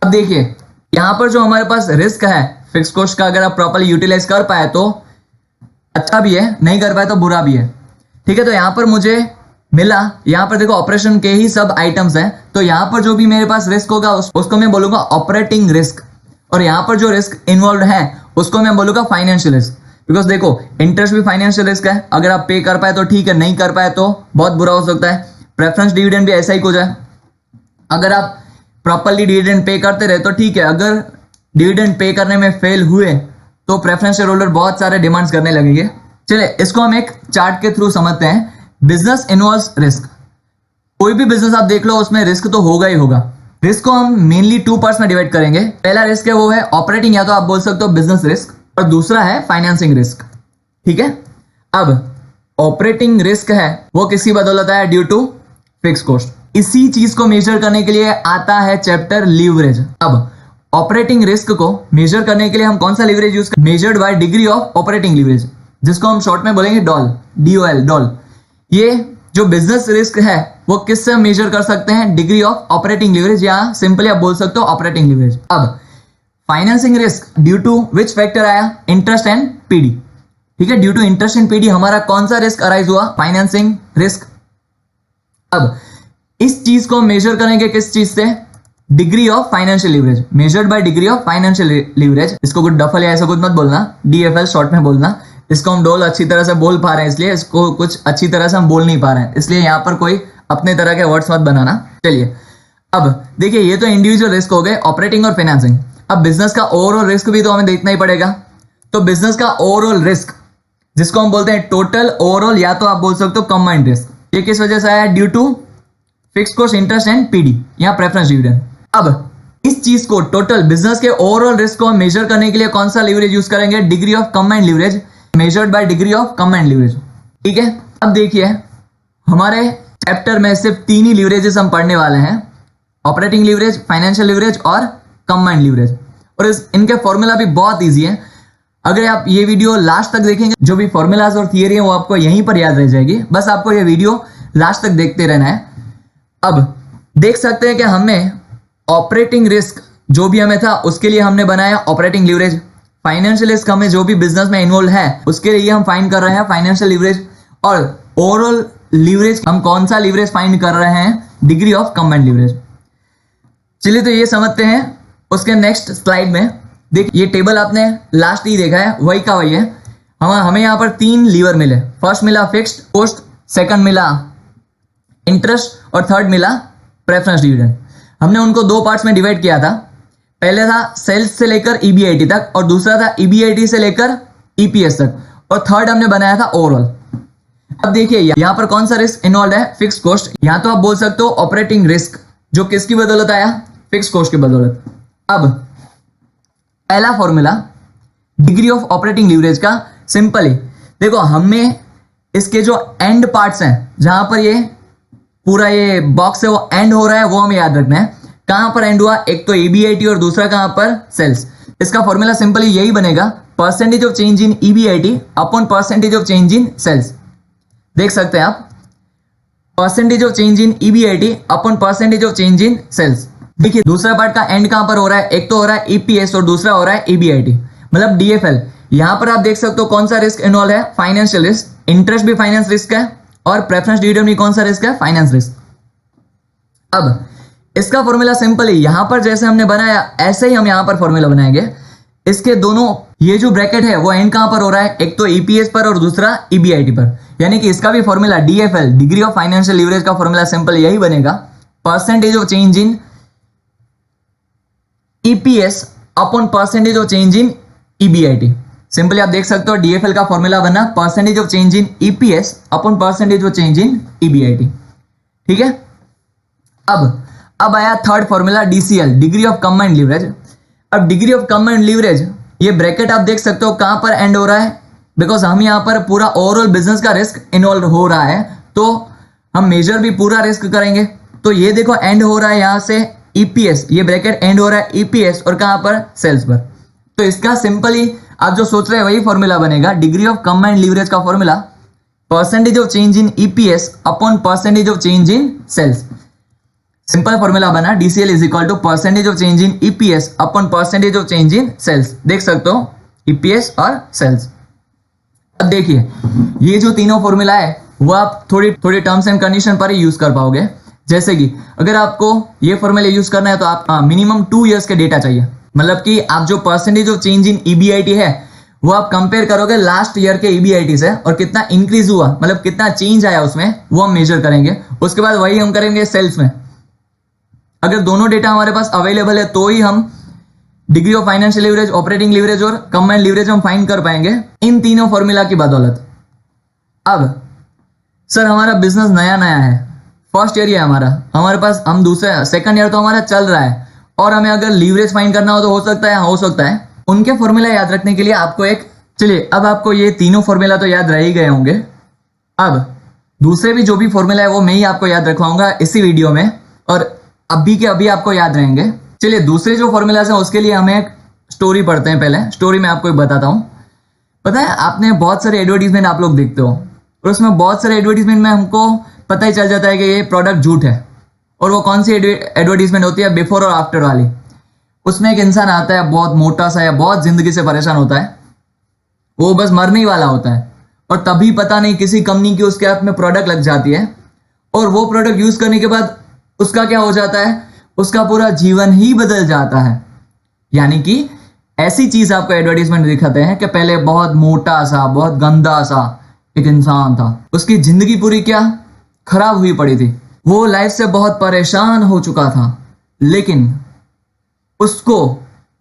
अब देखिए यहां पर जो हमारे पास रिस्क है फिक्स कॉस्ट का, अगर आप प्रॉपर्ली यूटिलाइज कर पाए तो अच्छा भी है, नहीं कर पाए तो बुरा भी है, ठीक है। तो यहां पर मुझे मिला, यहां पर देखो ऑपरेशन के ही सब आइटम्स हैं, तो यहां पर जो भी मेरे पास रिस्क होगा उसको मैं बोलूंगा ऑपरेटिंग रिस्क, और यहां पर जो रिस्क इन्वॉल्व है उसको मैं बोलूंगा फाइनेंशियल रिस्क। बिकॉज देखो इंटरेस्ट भी फाइनेंशियल रिस्क है, अगर आप पे कर पाए तो ठीक है, नहीं कर पाए तो बहुत बुरा हो सकता है। प्रेफरेंस डिविडेंड भी ऐसा ही कुछ है, अगर आप प्रॉपर्ली डिविडेंड पे करते रहे तो ठीक है, अगर डिविडेंड पे करने में फेल हुए तो प्रेफरेंस शेयर होल्डर बहुत सारे डिमांड्स करने लगेंगे। चलिए इसको हम एक चार्ट के थ्रू समझते हैं। Business involves risk. कोई भी बिजनेस आप देख लो उसमें रिस्क तो होगा ही होगा। रिस्क को हम मेनली 2 पार्ट्स में डिवाइड करेंगे। पहला रिस्क है वो है ऑपरेटिंग, या तो आप बोल सकते हो बिजनेस रिस्क, और दूसरा है फाइनेंसिंग रिस्क, ठीक है। अब ऑपरेटिंग रिस्क है वो किसकी बदौलत है? Due to fix cost. इसी चीज को मेजर करने के लिए आता है चैप्टर लीवरेज। अब ऑपरेटिंग रिस्क को मेजर करने के लिए हम कौन सा लीवरेज यूज करें? Measured by degree of operating leverage, जिसको हम शॉर्ट में बोलेंगे डॉल, DOL, डॉल। ये जो बिजनेस रिस्क है वो किससे मेजर कर सकते हैं? डिग्री ऑफ ऑपरेटिंग लीवरेज, या सिंपली आप बोल सकते हो ऑपरेटिंग लीवरेज। अब financing risk due to which factor आया? Interest and PD। ठीक है, due to interest and PD हमारा कौन सा रिस्क अराइज हुआ? Financing risk. अब इस चीज को मेजर करेंगे किस चीज से? Degree of financial leverage, measured by degree of financial leverage. इसको कुछ डफल या ऐसा कुछ मत बोलना, DFL शॉर्ट में बोलना। इसको हम डोल अच्छी तरह से बोल पा रहे हैं, इसलिए इसको कुछ अच्छी तरह से हम बोल नहीं पा रहे हैं, इसलिए यहाँ पर कोई अपने तरह के वर्ड्स मत बनाना। चलिए अब देखिए, ये तो इंडिविजुअल रिस्क हो गए, ऑपरेटिंग और फाइनेंसिंग। अब बिजनेस का ओवरऑल रिस्क भी तो हमें देखना ही पड़ेगा। तो बिजनेस का ओवरऑल रिस्क, जिसको हम बोलते हैं टोटल ओवरऑल, या तो आप बोल सकते हो कंबाइंड रिस्क, ये किस वजह से आया? Due to fixed cost, interest and PD, या प्रेफरेंस डिविडेंड। अब इस चीज को, टोटल बिजनेस के ओवरऑल रिस्क को मेजर करने के लिए कौन सा लीवरेज यूज करेंगे? Degree of combined leverage, measured by degree of combined leverage. ठीक है, अब देखिए हमारे चैप्टर में सिर्फ 3 ही लीवरेजेस हम पढ़ने वाले हैं, ऑपरेटिंग लीवरेज, फाइनेंशियल लीवरेज और कंबाइंड लीवरेज। और इनके फॉर्मूला भी बहुत ईजी है। अगर आप ये वीडियो लास्ट तक देखेंगे, जो भी फॉर्मूलाज और थियरी है वो आपको यहीं पर याद रह जाएगी। बस आपको ये वीडियो लास्ट तक देखते रहना है। अब देख सकते हैं कि हमें ऑपरेटिंग रिस्क जो भी हमें था उसके लिए हमने बनाया ऑपरेटिंग लीवरेज। फाइनेंशियल रिस्क हमें जो भी बिजनेस में इन्वॉल्व है उसके लिए हम फाइंड कर रहे हैं फाइनेंशियल लीवरेज। और ओवरऑल लीवरेज हम कौन सा लीवरेज फाइंड कर रहे हैं? Degree of combined leverage. चलिए तो ये समझते हैं उसके नेक्स्ट स्लाइड में। देखिए ये टेबल आपने लास्ट ही देखा है, वही का वही है। हमें यहाँ पर 3 लीवर मिले। फर्स्ट मिला फिक्स्ड कॉस्ट, सेकंड मिला इंटरेस्ट और थर्ड मिला प्रेफरेंस डिविडेंड। हमने उनको 2 पार्ट्स में डिवाइड किया था। पहले था सेल्स से लेकर EBIT तक, और दूसरा था EBIT से लेकर EPS तक, और थर्ड हमने बनाया था ओवरऑल। अब देखिए यहाँ पर कौन सा रिस्क इन्वॉल्व है? Fixed cost. यहाँ तो आप बोल सकते हो ऑपरेटिंग रिस्क, जो किसकी बदौलत आया? फिक्स्ड कॉस्ट की बदौलत। अब पहला formula degree of operating leverage का, सिंपल ही देखो, हमें इसके जो एंड पार्ट्स हैं, जहां पर ये पूरा ये बॉक्स है वो एंड हो रहा है, वो हमें याद रखना है। कहां पर एंड हुआ? एक तो EBIT और दूसरा कहां पर? सेल्स। इसका फॉर्मूला सिंपली यही बनेगा, percentage of change in EBIT upon percentage of change in sales. देख सकते हैं आप, percentage of change in EBIT upon percentage of change in sales. देखिए दूसरा पार्ट का एंड कहां पर हो रहा है? एक तो हो रहा है EPS और दूसरा हो रहा है EBIT, मतलब DFL। यहां पर आप देख सकते हो कौन सा रिस्क इन्वॉल्व है? Financial risk. इंटरेस्ट भी फाइनेंस रिस्क है, और प्रेफरेंस डिविडेंड भी कौन सा रिस्क है? Finance risk. अब इसका फॉर्मूला सिंपल है, यहां पर जैसे हमने बनाया ऐसे ही हम यहां पर फॉर्मूला बनाएंगे। इसके दोनों ये जो ब्रैकेट है वो एंड कहां पर हो रहा है? एक तो EPS पर और दूसरा EBIT पर, यानी कि इसका भी formula DFL, degree of financial leverage का फॉर्मूला सिंपल यही बनेगा, percentage of change in EPS upon percentage of change in EBIT। Simply आप देख सकते हो DFL का फॉर्मूला बना percentage of change in EPS upon percentage of change in EBIT। ठीक है, अब आया third formula DCL, degree of combined leverage. अब डिग्री ऑफ कंबाइंड लीवरेज, ये ब्रैकेट आप देख सकते हो कहां पर एंड हो रहा है? बिकॉज हम यहां पर पूरा ओवरऑल बिजनेस का रिस्क इन्वॉल्व हो रहा है, तो हम मेजर भी पूरा रिस्क करेंगे। तो ये देखो एंड हो रहा है यहां से EPS, ये ब्रैकेट एंड हो रहा है EPS और कहां पर? सेल्स पर। तो इसका सिंपली आप जो सोच रहे हैं वही फॉर्मूला बनेगा, डिग्री ऑफ कंबाइंड लीवरेज का formula percentage of change in EPS upon percentage of change in sales. Simple formula बना DCL is equal to percentage of change in EPS upon percentage of change in sales. देख सकते हो EPS और sales. अब देखिए ये जो तीनों फॉर्मूला है वो आप थोड़ी टर्म्स एंड कंडीशन पर ही यूज कर पाओगे। जैसे कि अगर आपको ये फॉर्मूला यूज करना है तो आप मिनिमम 2 इयर्स के डेटा चाहिए, मतलब कि आप जो percentage of change in EBIT है वो आप कंपेयर करोगे लास्ट ईयर के EBIT से, और कितना इंक्रीज हुआ, मतलब कितना चेंज आया उसमें, वो हम मेजर करेंगे। उसके बाद वही हम करेंगे सेल्स में। अगर दोनों डेटा हमारे पास अवेलेबल है तो ही हम degree of financial leverage, operating leverage और कंबाइंड लीवरेज हम फाइंड कर पाएंगे इन तीनों फॉर्मूला की बदौलत। अब सर हमारा बिजनेस नया है, फर्स्ट ईयर ही है हमारे पास, हम दूसरे सेकंड ईयर तो हमारा चल रहा है, और हमें अगर लीवरेज फाइंड करना हो तो हो सकता है। उनके फॉर्मूला याद रखने के लिए आपको चलिए अब आपको ये तीनों फॉर्मूला तो याद रह ही गए होंगे। अब दूसरे भी जो भी फॉर्मूला है वो मैं ही आपको याद रखवाऊंगा इसी वीडियो में, और अभी के अभी आपको याद रहेंगे। चलिए दूसरे जो फॉर्मूलाज हैं उसके लिए हमें एक स्टोरी पढ़ते हैं। पहले स्टोरी में आपको एक बताता हूँ। पता है आपने बहुत सारे एडवर्टीजमेंट आप लोग देखते हो और उसमें बहुत सारे एडवर्टीजमेंट में हमको पता ही चल जाता है कि ये प्रोडक्ट झूठ है। और वो कौन सी एडवर्टीजमेंट होती है? बिफोर और आफ्टर वाली। उसमें एक इंसान आता है बहुत मोटा सा या बहुत जिंदगी से परेशान होता है, वो बस मरने ही वाला होता है और तभी पता नहीं किसी कंपनी की उसके हाथ में प्रोडक्ट लग जाती है और वो प्रोडक्ट यूज करने के बाद उसका क्या हो जाता है? उसका पूरा जीवन ही बदल जाता है। यानी कि ऐसी चीज आपको एडवर्टीजमेंट दिखाते हैं कि पहले बहुत मोटा सा बहुत गंदा सा एक इंसान था, उसकी जिंदगी पूरी क्या खराब हुई पड़ी थी, वो लाइफ से बहुत परेशान हो चुका था, लेकिन उसको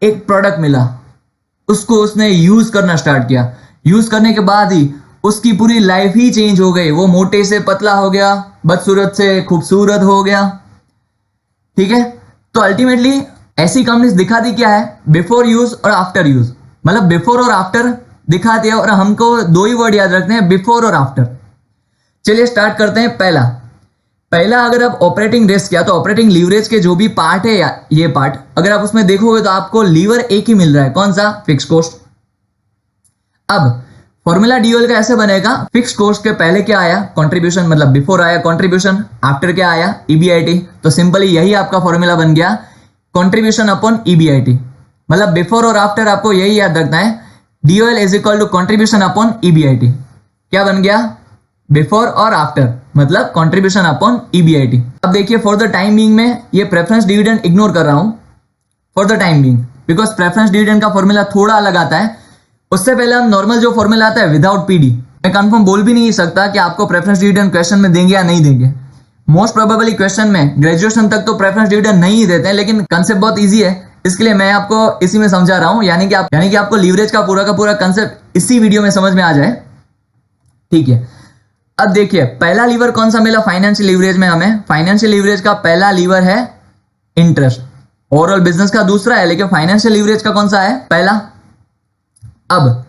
एक प्रोडक्ट मिला, उसको उसने यूज करना स्टार्ट किया। यूज करने के बाद ही उसकी पूरी लाइफ ही चेंज हो गई। वो मोटे से पतला हो गया, बदसूरत से खूबसूरत हो गया। ठीक है, तो अल्टीमेटली ऐसी कंपनीज दिखाती क्या है? बिफोर यूज और आफ्टर यूज। मतलब बिफोर और आफ्टर दिखाती है और हमको दो ही वर्ड याद रखते हैं, बिफोर और आफ्टर। चलिए स्टार्ट करते हैं। पहला अगर आप ऑपरेटिंग रिस्क या तो ऑपरेटिंग लीवरेज के जो भी पार्ट है या ये पार्ट अगर आप उसमें देखोगे तो आपको लीवर एक ही मिल रहा है। कौन सा? Fix cost. अब फॉर्मूला डीओएल का ऐसे बनेगा, फिक्स कॉस्ट के पहले क्या आया? कंट्रीब्यूशन, मतलब बिफोर आया कंट्रीब्यूशन, आफ्टर क्या आया? ईबीआईटी। तो सिंपली यही आपका फॉर्मूला बन गया, कंट्रीब्यूशन अपॉन ईबीआईटी। मतलब बिफोर और आफ्टर आपको यही याद रखना है, DOL is equal to contribution upon EBIT. क्या बन गया? बिफोर और आफ्टर मतलब कंट्रीब्यूशन अपॉन ईबीआईटी। अब देखिए फॉर द टाइम बीइंग में ये प्रेफरेंस डिविडेंड इग्नोर कर रहा हूं for the time being, because preference dividend का फॉर्मूला थोड़ा अलग आता है। उससे पहले हम नॉर्मल जो फॉर्मूला आता है विदाउट पीडी, मैं कंफर्म बोल भी नहीं सकता कि आपको प्रेफरेंस डिविडेंड क्वेश्चन में देंगे या नहीं देंगे। मोस्ट प्रोबेबली क्वेश्चन में ग्रेजुएशन तक तो प्रेफरेंस डिविडेंड नहीं देते हैं, लेकिन कंसेप्ट बहुत ईजी है, इसके लिए मैं आपको इसी में समझा रहा हूं। यानी कि आपको लीवरेज का पूरा कंसेप्ट इसी वीडियो में समझ में आ जाए। ठीक है, अब देखिए पहला लीवर कौन सा मिला फाइनेंशियल लीवरेज में हमें? फाइनेंशियल लीवरेज का पहला लीवर है इंटरेस्ट। ओवरऑल बिजनेस का दूसरा है, लेकिन फाइनेंशियल लीवरेज का कौन सा है? पहला। अब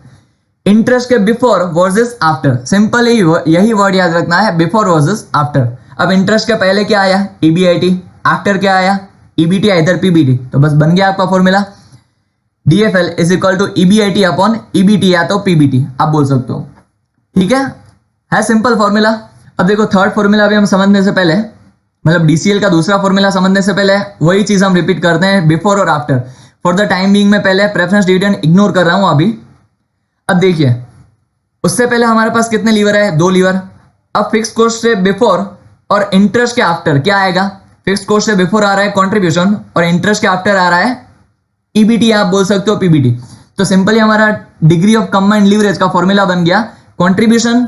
इंटरेस्ट के बिफोर वर्सेस आफ्टर, सिंपल यही वर्ड याद रखना है, बिफोर वर्सेस आफ्टर। अब इंटरेस्ट के पहले क्या आया? ईबीआईटी। आफ्टर क्या आया? ईबीटी इधर पीबीटी। तो बस बन गया आपका formula, DFL is equal to EBIT upon EBT या तो पीबीटी आप बोल सकते हो। ठीक है सिंपल फॉर्मूला। अब देखो थर्ड फॉर्मूला भी हम समझने से पहले, मतलब डीसीएल का दूसरा फॉर्मूला समझने से पहले वही चीज हम रिपीट करते हैं, बिफोर और after. For the time being में पहले प्रेफरेंस डिविडेंड इग्नोर कर रहा हूं अभी। अब देखिए उससे पहले हमारे पास कितने लीवर है? 2 लीवर। अब फिक्स कॉस्ट से बिफोर और इंटरेस्ट के आफ्टर क्या आएगा? फिक्स कॉस्ट से बिफोर आ रहा है कंट्रीब्यूशन और इंटरेस्ट के आफ्टर आ रहा है ईबीटी, आप बोल सकते हो पीबीटी। तो सिंपली हमारा डिग्री ऑफ कंबाइंड लीवरेज का फॉर्मूला बन गया कंट्रीब्यूशन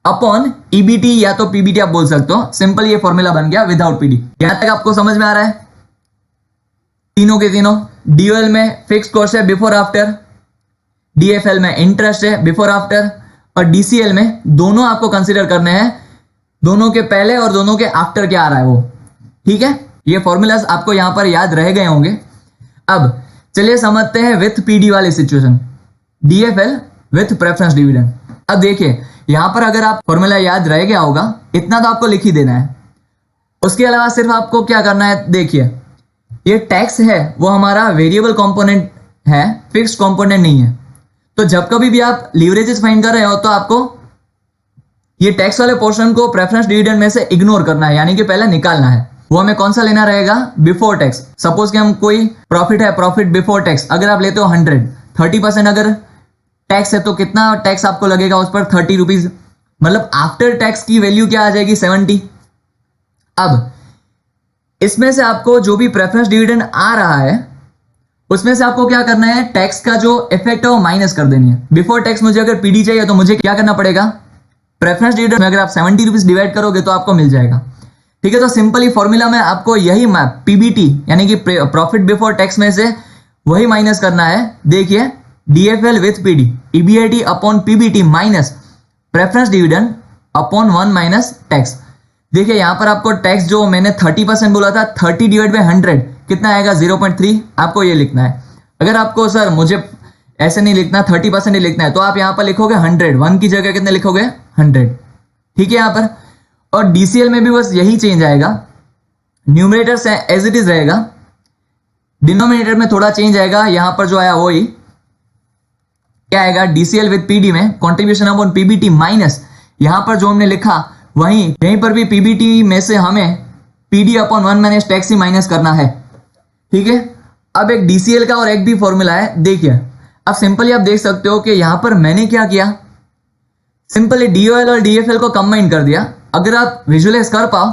अपॉन ईबीटी या तो पीबीटी आप बोल सकते हो। सिंपल ये फॉर्मूला बन गया विदाउट पीडी। यहां तक आपको समझ में आ रहा है? तीनों के तीनों, डीओएल में फिक्स कॉस्ट है बिफोर आफ्टर, डीएफएल में इंटरेस्ट है बिफोर आफ्टर और डीसीएल में दोनों आपको कंसीडर करने हैं, दोनों के पहले और दोनों के आफ्टर क्या आ रहा है वो। ठीक है, ये फॉर्मूलाज आपको यहां पर याद रह गए होंगे। अब चलिए समझते हैं विथ पीडी वाली situation, DFL with preference dividend. अब देखिए यहां पर अगर आप फॉर्मूला याद रह गया होगा, इतना तो आपको लिख ही देना है। उसके अलावा सिर्फ आपको क्या करना है, देखिए ये टैक्स है वो हमारा वेरिएबल कंपोनेंट है, फिक्स कंपोनेंट नहीं है। तो जब कभी भी आप लीवरेजेस फाइंड कर रहे हो तो आपको ये टैक्स वाले पोर्शन को प्रेफरेंस डिविडेंड में से इग्नोर करना है, यानी कि पहले निकालना है। वो हमें कौन सा लेना रहेगा? Before tax. सपोज कि हम कोई प्रॉफिट है, प्रॉफिट बिफोर टैक्स अगर आप लेते हो 100, 30% अगर टैक्स है तो कितना टैक्स आपको लगेगा उस पर? 30 रुपीज। मतलब आफ्टर टैक्स की वैल्यू क्या आ जाएगी? 70। अब इसमें से आपको जो भी प्रेफरेंस डिविडेंड आ रहा है उसमें से आपको क्या करना है? टैक्स का जो इफेक्ट है वो माइनस कर देनी है। बिफोर टैक्स मुझे अगर पीडी चाहिए तो मुझे क्या करना पड़ेगा? प्रेफरेंस डिविडेंड में अगर आप 70 रुपीज डिवाइड करोगे तो आपको मिल जाएगा। ठीक है, तो सिंपली फॉर्मूला में आपको यही पीबीटी यानी कि प्रॉफिट बिफोर टैक्स में से वही माइनस करना है। देखिए DFL with PD, EBIT upon PBT minus preference dividend upon 1 minus tax. देखिए यहां पर आपको टैक्स जो मैंने 30% बोला था, 30 डिवाइड बाय 100 कितना आएगा? 0.3। आपको ये लिखना है। अगर आपको सर मुझे ऐसे नहीं लिखना, 30% ही लिखना है तो आप यहां पर लिखोगे 100, 1 की जगह कितने लिखोगे? 100। ठीक है यहां पर। और डीसीएल में भी बस यही चेंज आएगा, न्यूमरेटर से एज इट इज रहेगा, डिनोमिनेटर में थोड़ा चेंज आएगा, यहां पर जो आया वही क्या आएगा, डीसीएल विद पीडी में कंट्रीब्यूशन अपॉन पीबीटी माइनस यहां पर जो हमने लिखा वहीं यहीं पर भी पीबीटी में से हमें पीडी अपॉन 1 माइनस टैक्स ही माइनस करना है। ठीक है, अब एक डीसीएल का और एक भी फॉर्मूला है, देखिए अब सिंपली आप देख सकते हो कि यहां पर मैंने क्या किया, सिंपली डीओएल और डीएफएल को कंबाइन कर दिया। अगर आप विजुअलाइज कर पाओ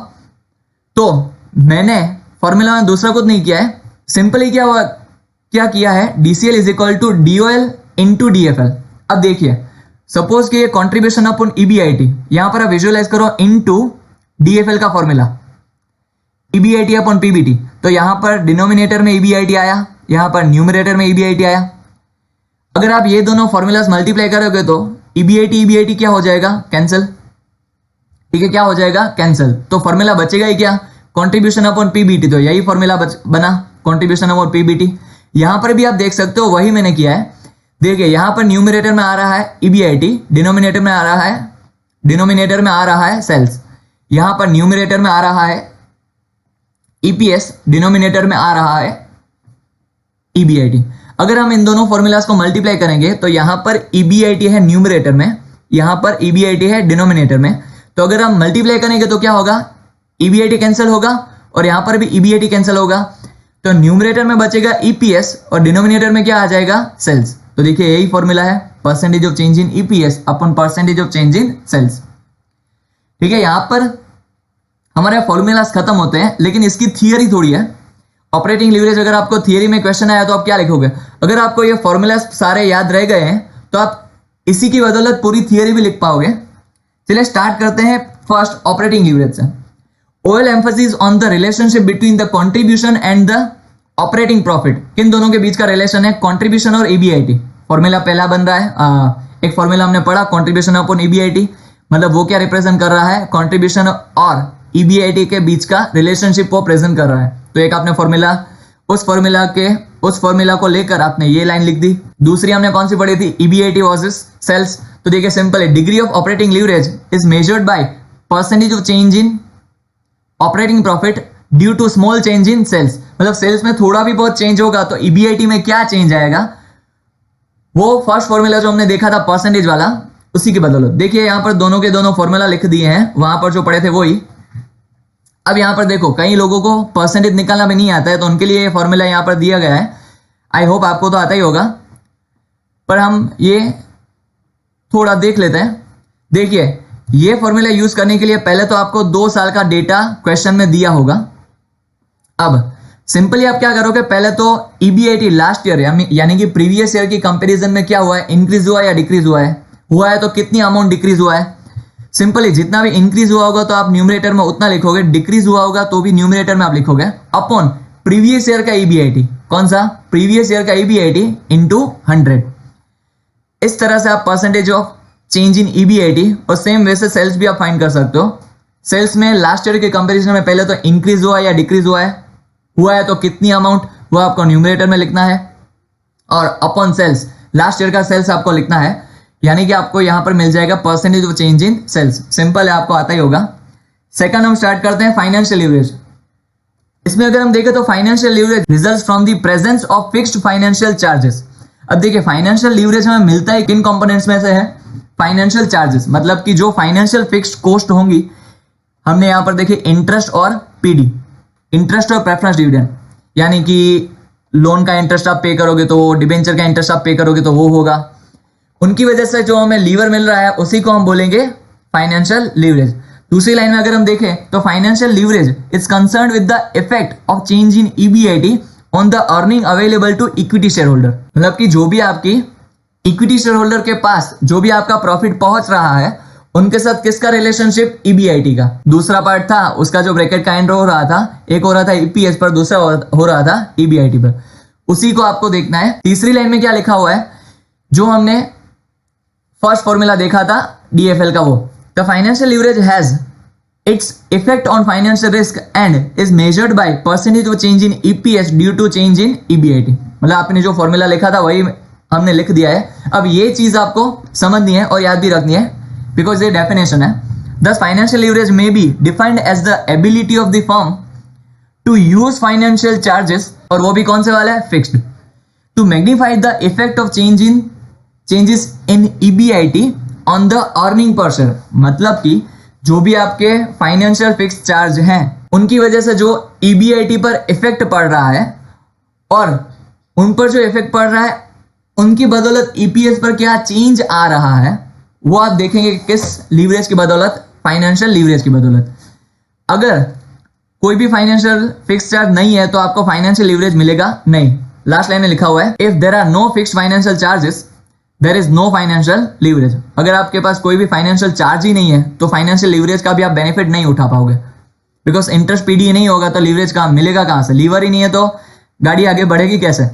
तो मैंने फॉर्मूला में दूसरा कुछ नहीं किया है, सिंपली क्या किया है, DCL is equal to DOL into DFL. अब देखिए सपोज कि ये कंट्रीब्यूशन अपॉन ईबीआईटी, यहां पर आप विजुअलाइज करो इनटू डीएफएल का फॉर्मूला ईबीआईटी अपॉन पीबीटी, तो यहां पर डिनोमिनेटर में ईबीआईटी आया, यहां पर न्यूमरेटर में ईबीआईटी आया। अगर आप ये दोनों फॉर्मूलाज मल्टीप्लाई करोगे तो ईबीआईटी क्या हो जाएगा, कैंसिल। ठीक है, क्या हो जाएगा, कैंसिल। तो फॉर्मूला बचेगा ही क्या, कंट्रीब्यूशन अपॉन पीबीटी, तो यही फॉर्मूला बना कंट्रीब्यूशन अपॉन पीबीटी। यहां पर भी आप देख सकते हो वही मैंने किया है। देखिए यहां पर न्यूमरेटर में आ रहा है ईबीआईटी, डिनोमिनेटर में आ रहा है सेल्स, यहां पर न्यूमरेटर में आ रहा है ईपीएस, डिनोमिनेटर में आ रहा है ईबीआईटी। अगर हम इन दोनों फॉर्मूलाज को मल्टीप्लाई करेंगे तो यहां पर ईबीआईटी है न्यूमरेटर में, यहां पर ईबीआईटी है डिनोमिनेटर में, तो अगर हम मल्टीप्लाई करेंगे तो क्या होगा, ईबीआईटी कैंसिल होगा और यहां पर भी ईबीआईटी कैंसिल होगा, तो न्यूमरेटर में बचेगा ईपीएस और डिनोमिनेटर में क्या आ जाएगा, सेल्स। तो देखिए यही फॉर्मूला है, percentage of change in EPS upon percentage of change in sales. ठीक है, यहां पर हमारे फॉर्मूलाज खत्म होते हैं, लेकिन इसकी थियरी थोड़ी है। ऑपरेटिंग लीवरेज अगर आपको थियरी में क्वेश्चन आया तो आप क्या लिखोगे, अगर आपको ये फॉर्मूलाज सारे याद रह गए हैं तो आप इसी की बदौलत पूरी थियरी भी लिख पाओगे। चलिए स्टार्ट करते हैं फर्स्ट ऑपरेटिंग लीवरेज से। Oil emphasis on the relationship between the contribution and the operating profit. किन दोनों के बीच का रिलेशन है, कंट्रीब्यूशन और ईबीआईटी। फॉर्मूला पहला बन रहा है, एक फॉर्मूला हमने पढ़ा कंट्रीब्यूशन अपॉन ईबीआईटी, मतलब वो क्या रिप्रेजेंट कर रहा है, कंट्रीब्यूशन और ईबीआईटी के बीच का रिलेशनशिप को प्रेजेंट कर रहा है। तो एक आपने फॉर्मूला, उस फॉर्मूला को लेकर आपने ये लाइन लिख दी। दूसरी हमने कौन सी पढ़ी थी, ईबीआईटी वर्सेस सेल्स। तो देखिए सिंपल है, degree of operating leverage is measured by percentage of change in operating profit due to small change in sales. मतलब सेल्स में थोड़ा भी बहुत चेंज होगा तो ईबीआईटी में क्या चेंज आएगा, वो फर्स्ट फॉर्मूला जो हमने देखा था परसेंटेज वाला, उसी की बदौलत। देखिए यहां पर दोनों के दोनों फॉर्मूला लिख दिए हैं, वहां पर जो पढ़े थे वही। अब यहां पर देखो कई लोगों को परसेंटेज निकालना भी नहीं आता है, तो उनके लिए ये फॉर्मूला यहां पर दिया गया है। आई होप आपको तो आता ही होगा, पर हम ये थोड़ा देख लेते हैं। देखिए ये फॉर्मूला यूज करने के लिए पहले तो आपको 2 साल का डेटा क्वेश्चन में दिया होगा। अब सिंपली आप क्या करोगे, पहले तो ईबीआईटी लास्ट ईयर यानी कि प्रीवियस ईयर की कंपैरिजन में क्या हुआ है, इंक्रीज हुआ या डिक्रीज हुआ है तो कितनी अमाउंट डिक्रीज हुआ है। सिंपली जितना भी इंक्रीज हुआ होगा तो आप न्यूमरेटर में उतना लिखोगे, डिक्रीज हुआ होगा तो भी न्यूमरेटर में आप लिखोगे, अपॉन प्रीवियस ईयर का ईबीआईटी। कौन सा, प्रीवियस ईयर का ईबीआईटी इनटू 100। इस तरह से आप percentage of change in EBIT और सेम वैसे सेल्स भी आप फाइंड कर सकते हो। सेल्स में लास्ट ईयर के कंपैरिजन में पहले तो इंक्रीज हुआ या डिक्रीज हुआ है तो कितनी अमाउंट, वो आपको न्यूमरेटर में लिखना है, और अपॉन सेल्स लास्ट ईयर का सेल्स आपको लिखना है, यानी कि आपको यहां पर मिल जाएगा percentage of change in sales. Simple है, आपको आता ही होगा। सेकंड हम स्टार्ट करते हैं फाइनेंशियल लीवरेज। इसमें अगर हम देखें तो financial leverage results from the presence of fixed financial charges. अब देखिए फाइनेंशियल लीवरेज हमें मिलता है किन कंपोनेंट्स में से है, फाइनेंशियल चार्जेस, मतलब कि जो फाइनेंशियल फिक्स्ड कॉस्ट होंगी। हमने यहां पर देखिए इंटरेस्ट और पीडी, इंटरेस्ट और प्रेफरेंस डिविडेंड, यानी कि लोन का इंटरेस्ट आप पे करोगे तो, डिबेंचर का इंटरेस्ट आप पे करोगे तो वो होगा। उनकी वजह से जो हमें लीवर मिल रहा है उसी को हम बोलेंगे फाइनेंशियल लीवरेज। दूसरी लाइन में अगर हम देखें तो financial leverage is concerned with the effect of change in EBIT on the earning available to equity share holder. मतलब कि जो भी आपकी इक्विटी शेयर होल्डर के पास जो भी आपका प्रॉफिट पहुंच रहा है उनके साथ किसका रिलेशनशिप, ईबीआईटी का। दूसरा पार्ट था उसका जो ब्रैकेट का एंड हो रहा था, एक हो रहा था ईपीएस पर, दूसरा हो रहा था ईबीआईटी पर, उसी को आपको देखना है। तीसरी लाइन में क्या लिखा हुआ है, जो हमने फर्स्ट फॉर्मूला देखा था डीएफएल का, वो the financial leverage has its effect on financial risk and is measured by percentage of change in EPS due to change in EBIT. मतलब आपने जो फॉर्मूला लिखा था वही हमने लिख दिया है। अब ये चीज आपको समझनी है और याद भी रखनी है, बिकॉज ये डेफिनेशन है। Thus financial leverage may be defined as the ability of the firm to use financial charges, और वो भी कौन से वाला है, fixed, to magnify the effect of changes in EBIT on the earning per share. मतलब कि जो भी आपके फाइनेंशियल फिक्स चार्ज हैं उनकी वजह से जो EBIT पर इफेक्ट पड़ रहा है और उन पर जो इफेक्ट पड़ रहा है उनकी बदौलत EPS पर क्या चेंज आ रहा है, वो आप देखेंगे किस लीवरेज की बदौलत, फाइनेंशियल लीवरेज की बदौलत। अगर कोई भी फाइनेंशियल फिक्स चार्ज नहीं है तो आपको फाइनेंशियल लीवरेज मिलेगा नहीं। लास्ट लाइन में लिखा हुआ है, if there are no fixed financial charges there is no financial leverage. अगर आपके पास कोई भी फाइनेंशियल चार्ज ही नहीं है तो फाइनेंशियल लीवरेज का भी आप बेनिफिट नहीं उठा पाओगे, बिकॉज इंटरेस्ट PD नहीं होगा तो लीवरेज कहाँ मिलेगा, कहाँ से, लीवर ही नहीं है तो गाड़ी आगे बढ़ेगी कैसे,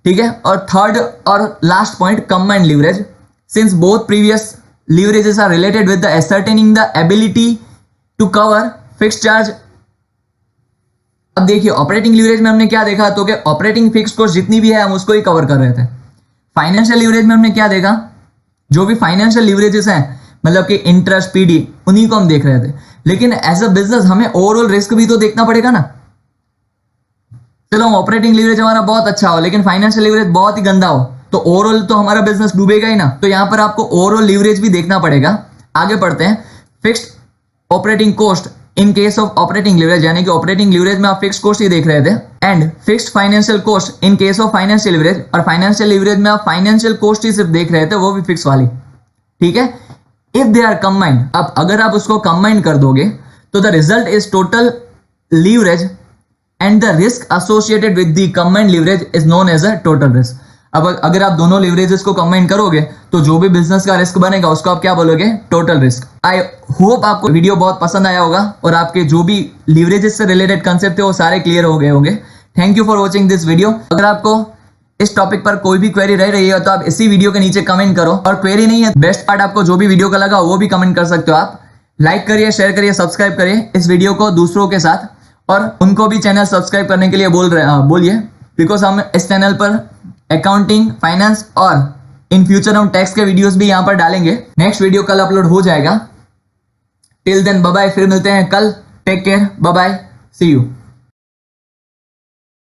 ठीक है। और थर्ड और last point, combined leverage, since both previous leverages are related with the ascertaining the ability to cover fixed charge. अब देखिए ऑपरेटिंग लीवरेज में हमने क्या देखा, तो कि ऑपरेटिंग फिक्स कॉस्ट जितनी भी है हम उसको ही कवर कर रहे थे। फाइनेंशियल लीवरेज में हमने क्या देखा, जो भी फाइनेंशियल लीवरेजेस हैं मतलब कि इंटरेस्ट PD उन्हीं को हम देख रहे थे, लेकिन एज अ बिजनेस हमें ओवरऑल रिस्क भी तो देखना पड़ेगा ना। चलो ऑपरेटिंग लीवरेज हमारा बहुत अच्छा हो लेकिन फाइनेंशियल लीवरेज बहुत ही गंदा हो तो ओवरऑल तो हमारा बिजनेस डूबेगा ही ना। तो यहां पर आपको ओवरऑल लीवरेज भी देखना पड़ेगा। आगे पढ़ते हैं, fixed operating cost in case of operating leverage, यानी कि ऑपरेटिंग लीवरेज में आप फिक्स्ड कॉस्ट ही देख रहे थे, and fixed financial cost in case of financial leverage, और फाइनेंशियल लीवरेज में आप फाइनेंशियल कॉस्ट ही सिर्फ देख रहे थे, वो भी फिक्स वाली, ठीक है। इफ दे आर कंबाइंड, अब अगर आप उसको कंबाइन कर दोगे तो the result is total leverage and the risk associated with the combined leverage is known as a total risk. अब अगर आप दोनों लीवरेजेस को कंबाइन करोगे तो जो भी बिजनेस का रिस्क बनेगा उसको आप क्या बोलोगे, टोटल रिस्क। आई होप आपको वीडियो बहुत पसंद आया होगा और आपके जो भी लीवरेजेस से रिलेटेड कंसेप्ट थे वो सारे क्लियर हो गए होंगे। Thank you for watching this video. अगर आपको इस टॉपिक पर कोई भी क्वेरी रह रही है तो आप इसी वीडियो के नीचे कमेंट करो, और क्वेरी नहीं है बेस्ट पार्ट आपको जो भी वीडियो का लगा वो भी कमेंट कर सकते हो आप। लाइक करिए, शेयर करिए, सब्सक्राइब करिए इस वीडियो को दूसरों के साथ, और उनको भी चैनल सब्सक्राइब करने के लिए बोलिए, बिकॉज हम इस चैनल पर अकाउंटिंग, फाइनेंस और इन फ्यूचर हम टैक्स के वीडियोस भी यहां पर डालेंगे। नेक्स्ट वीडियो कल अपलोड हो जाएगा। टिल देन बाय बाय, फिर मिलते हैं कल। Take care, bye bye, see you.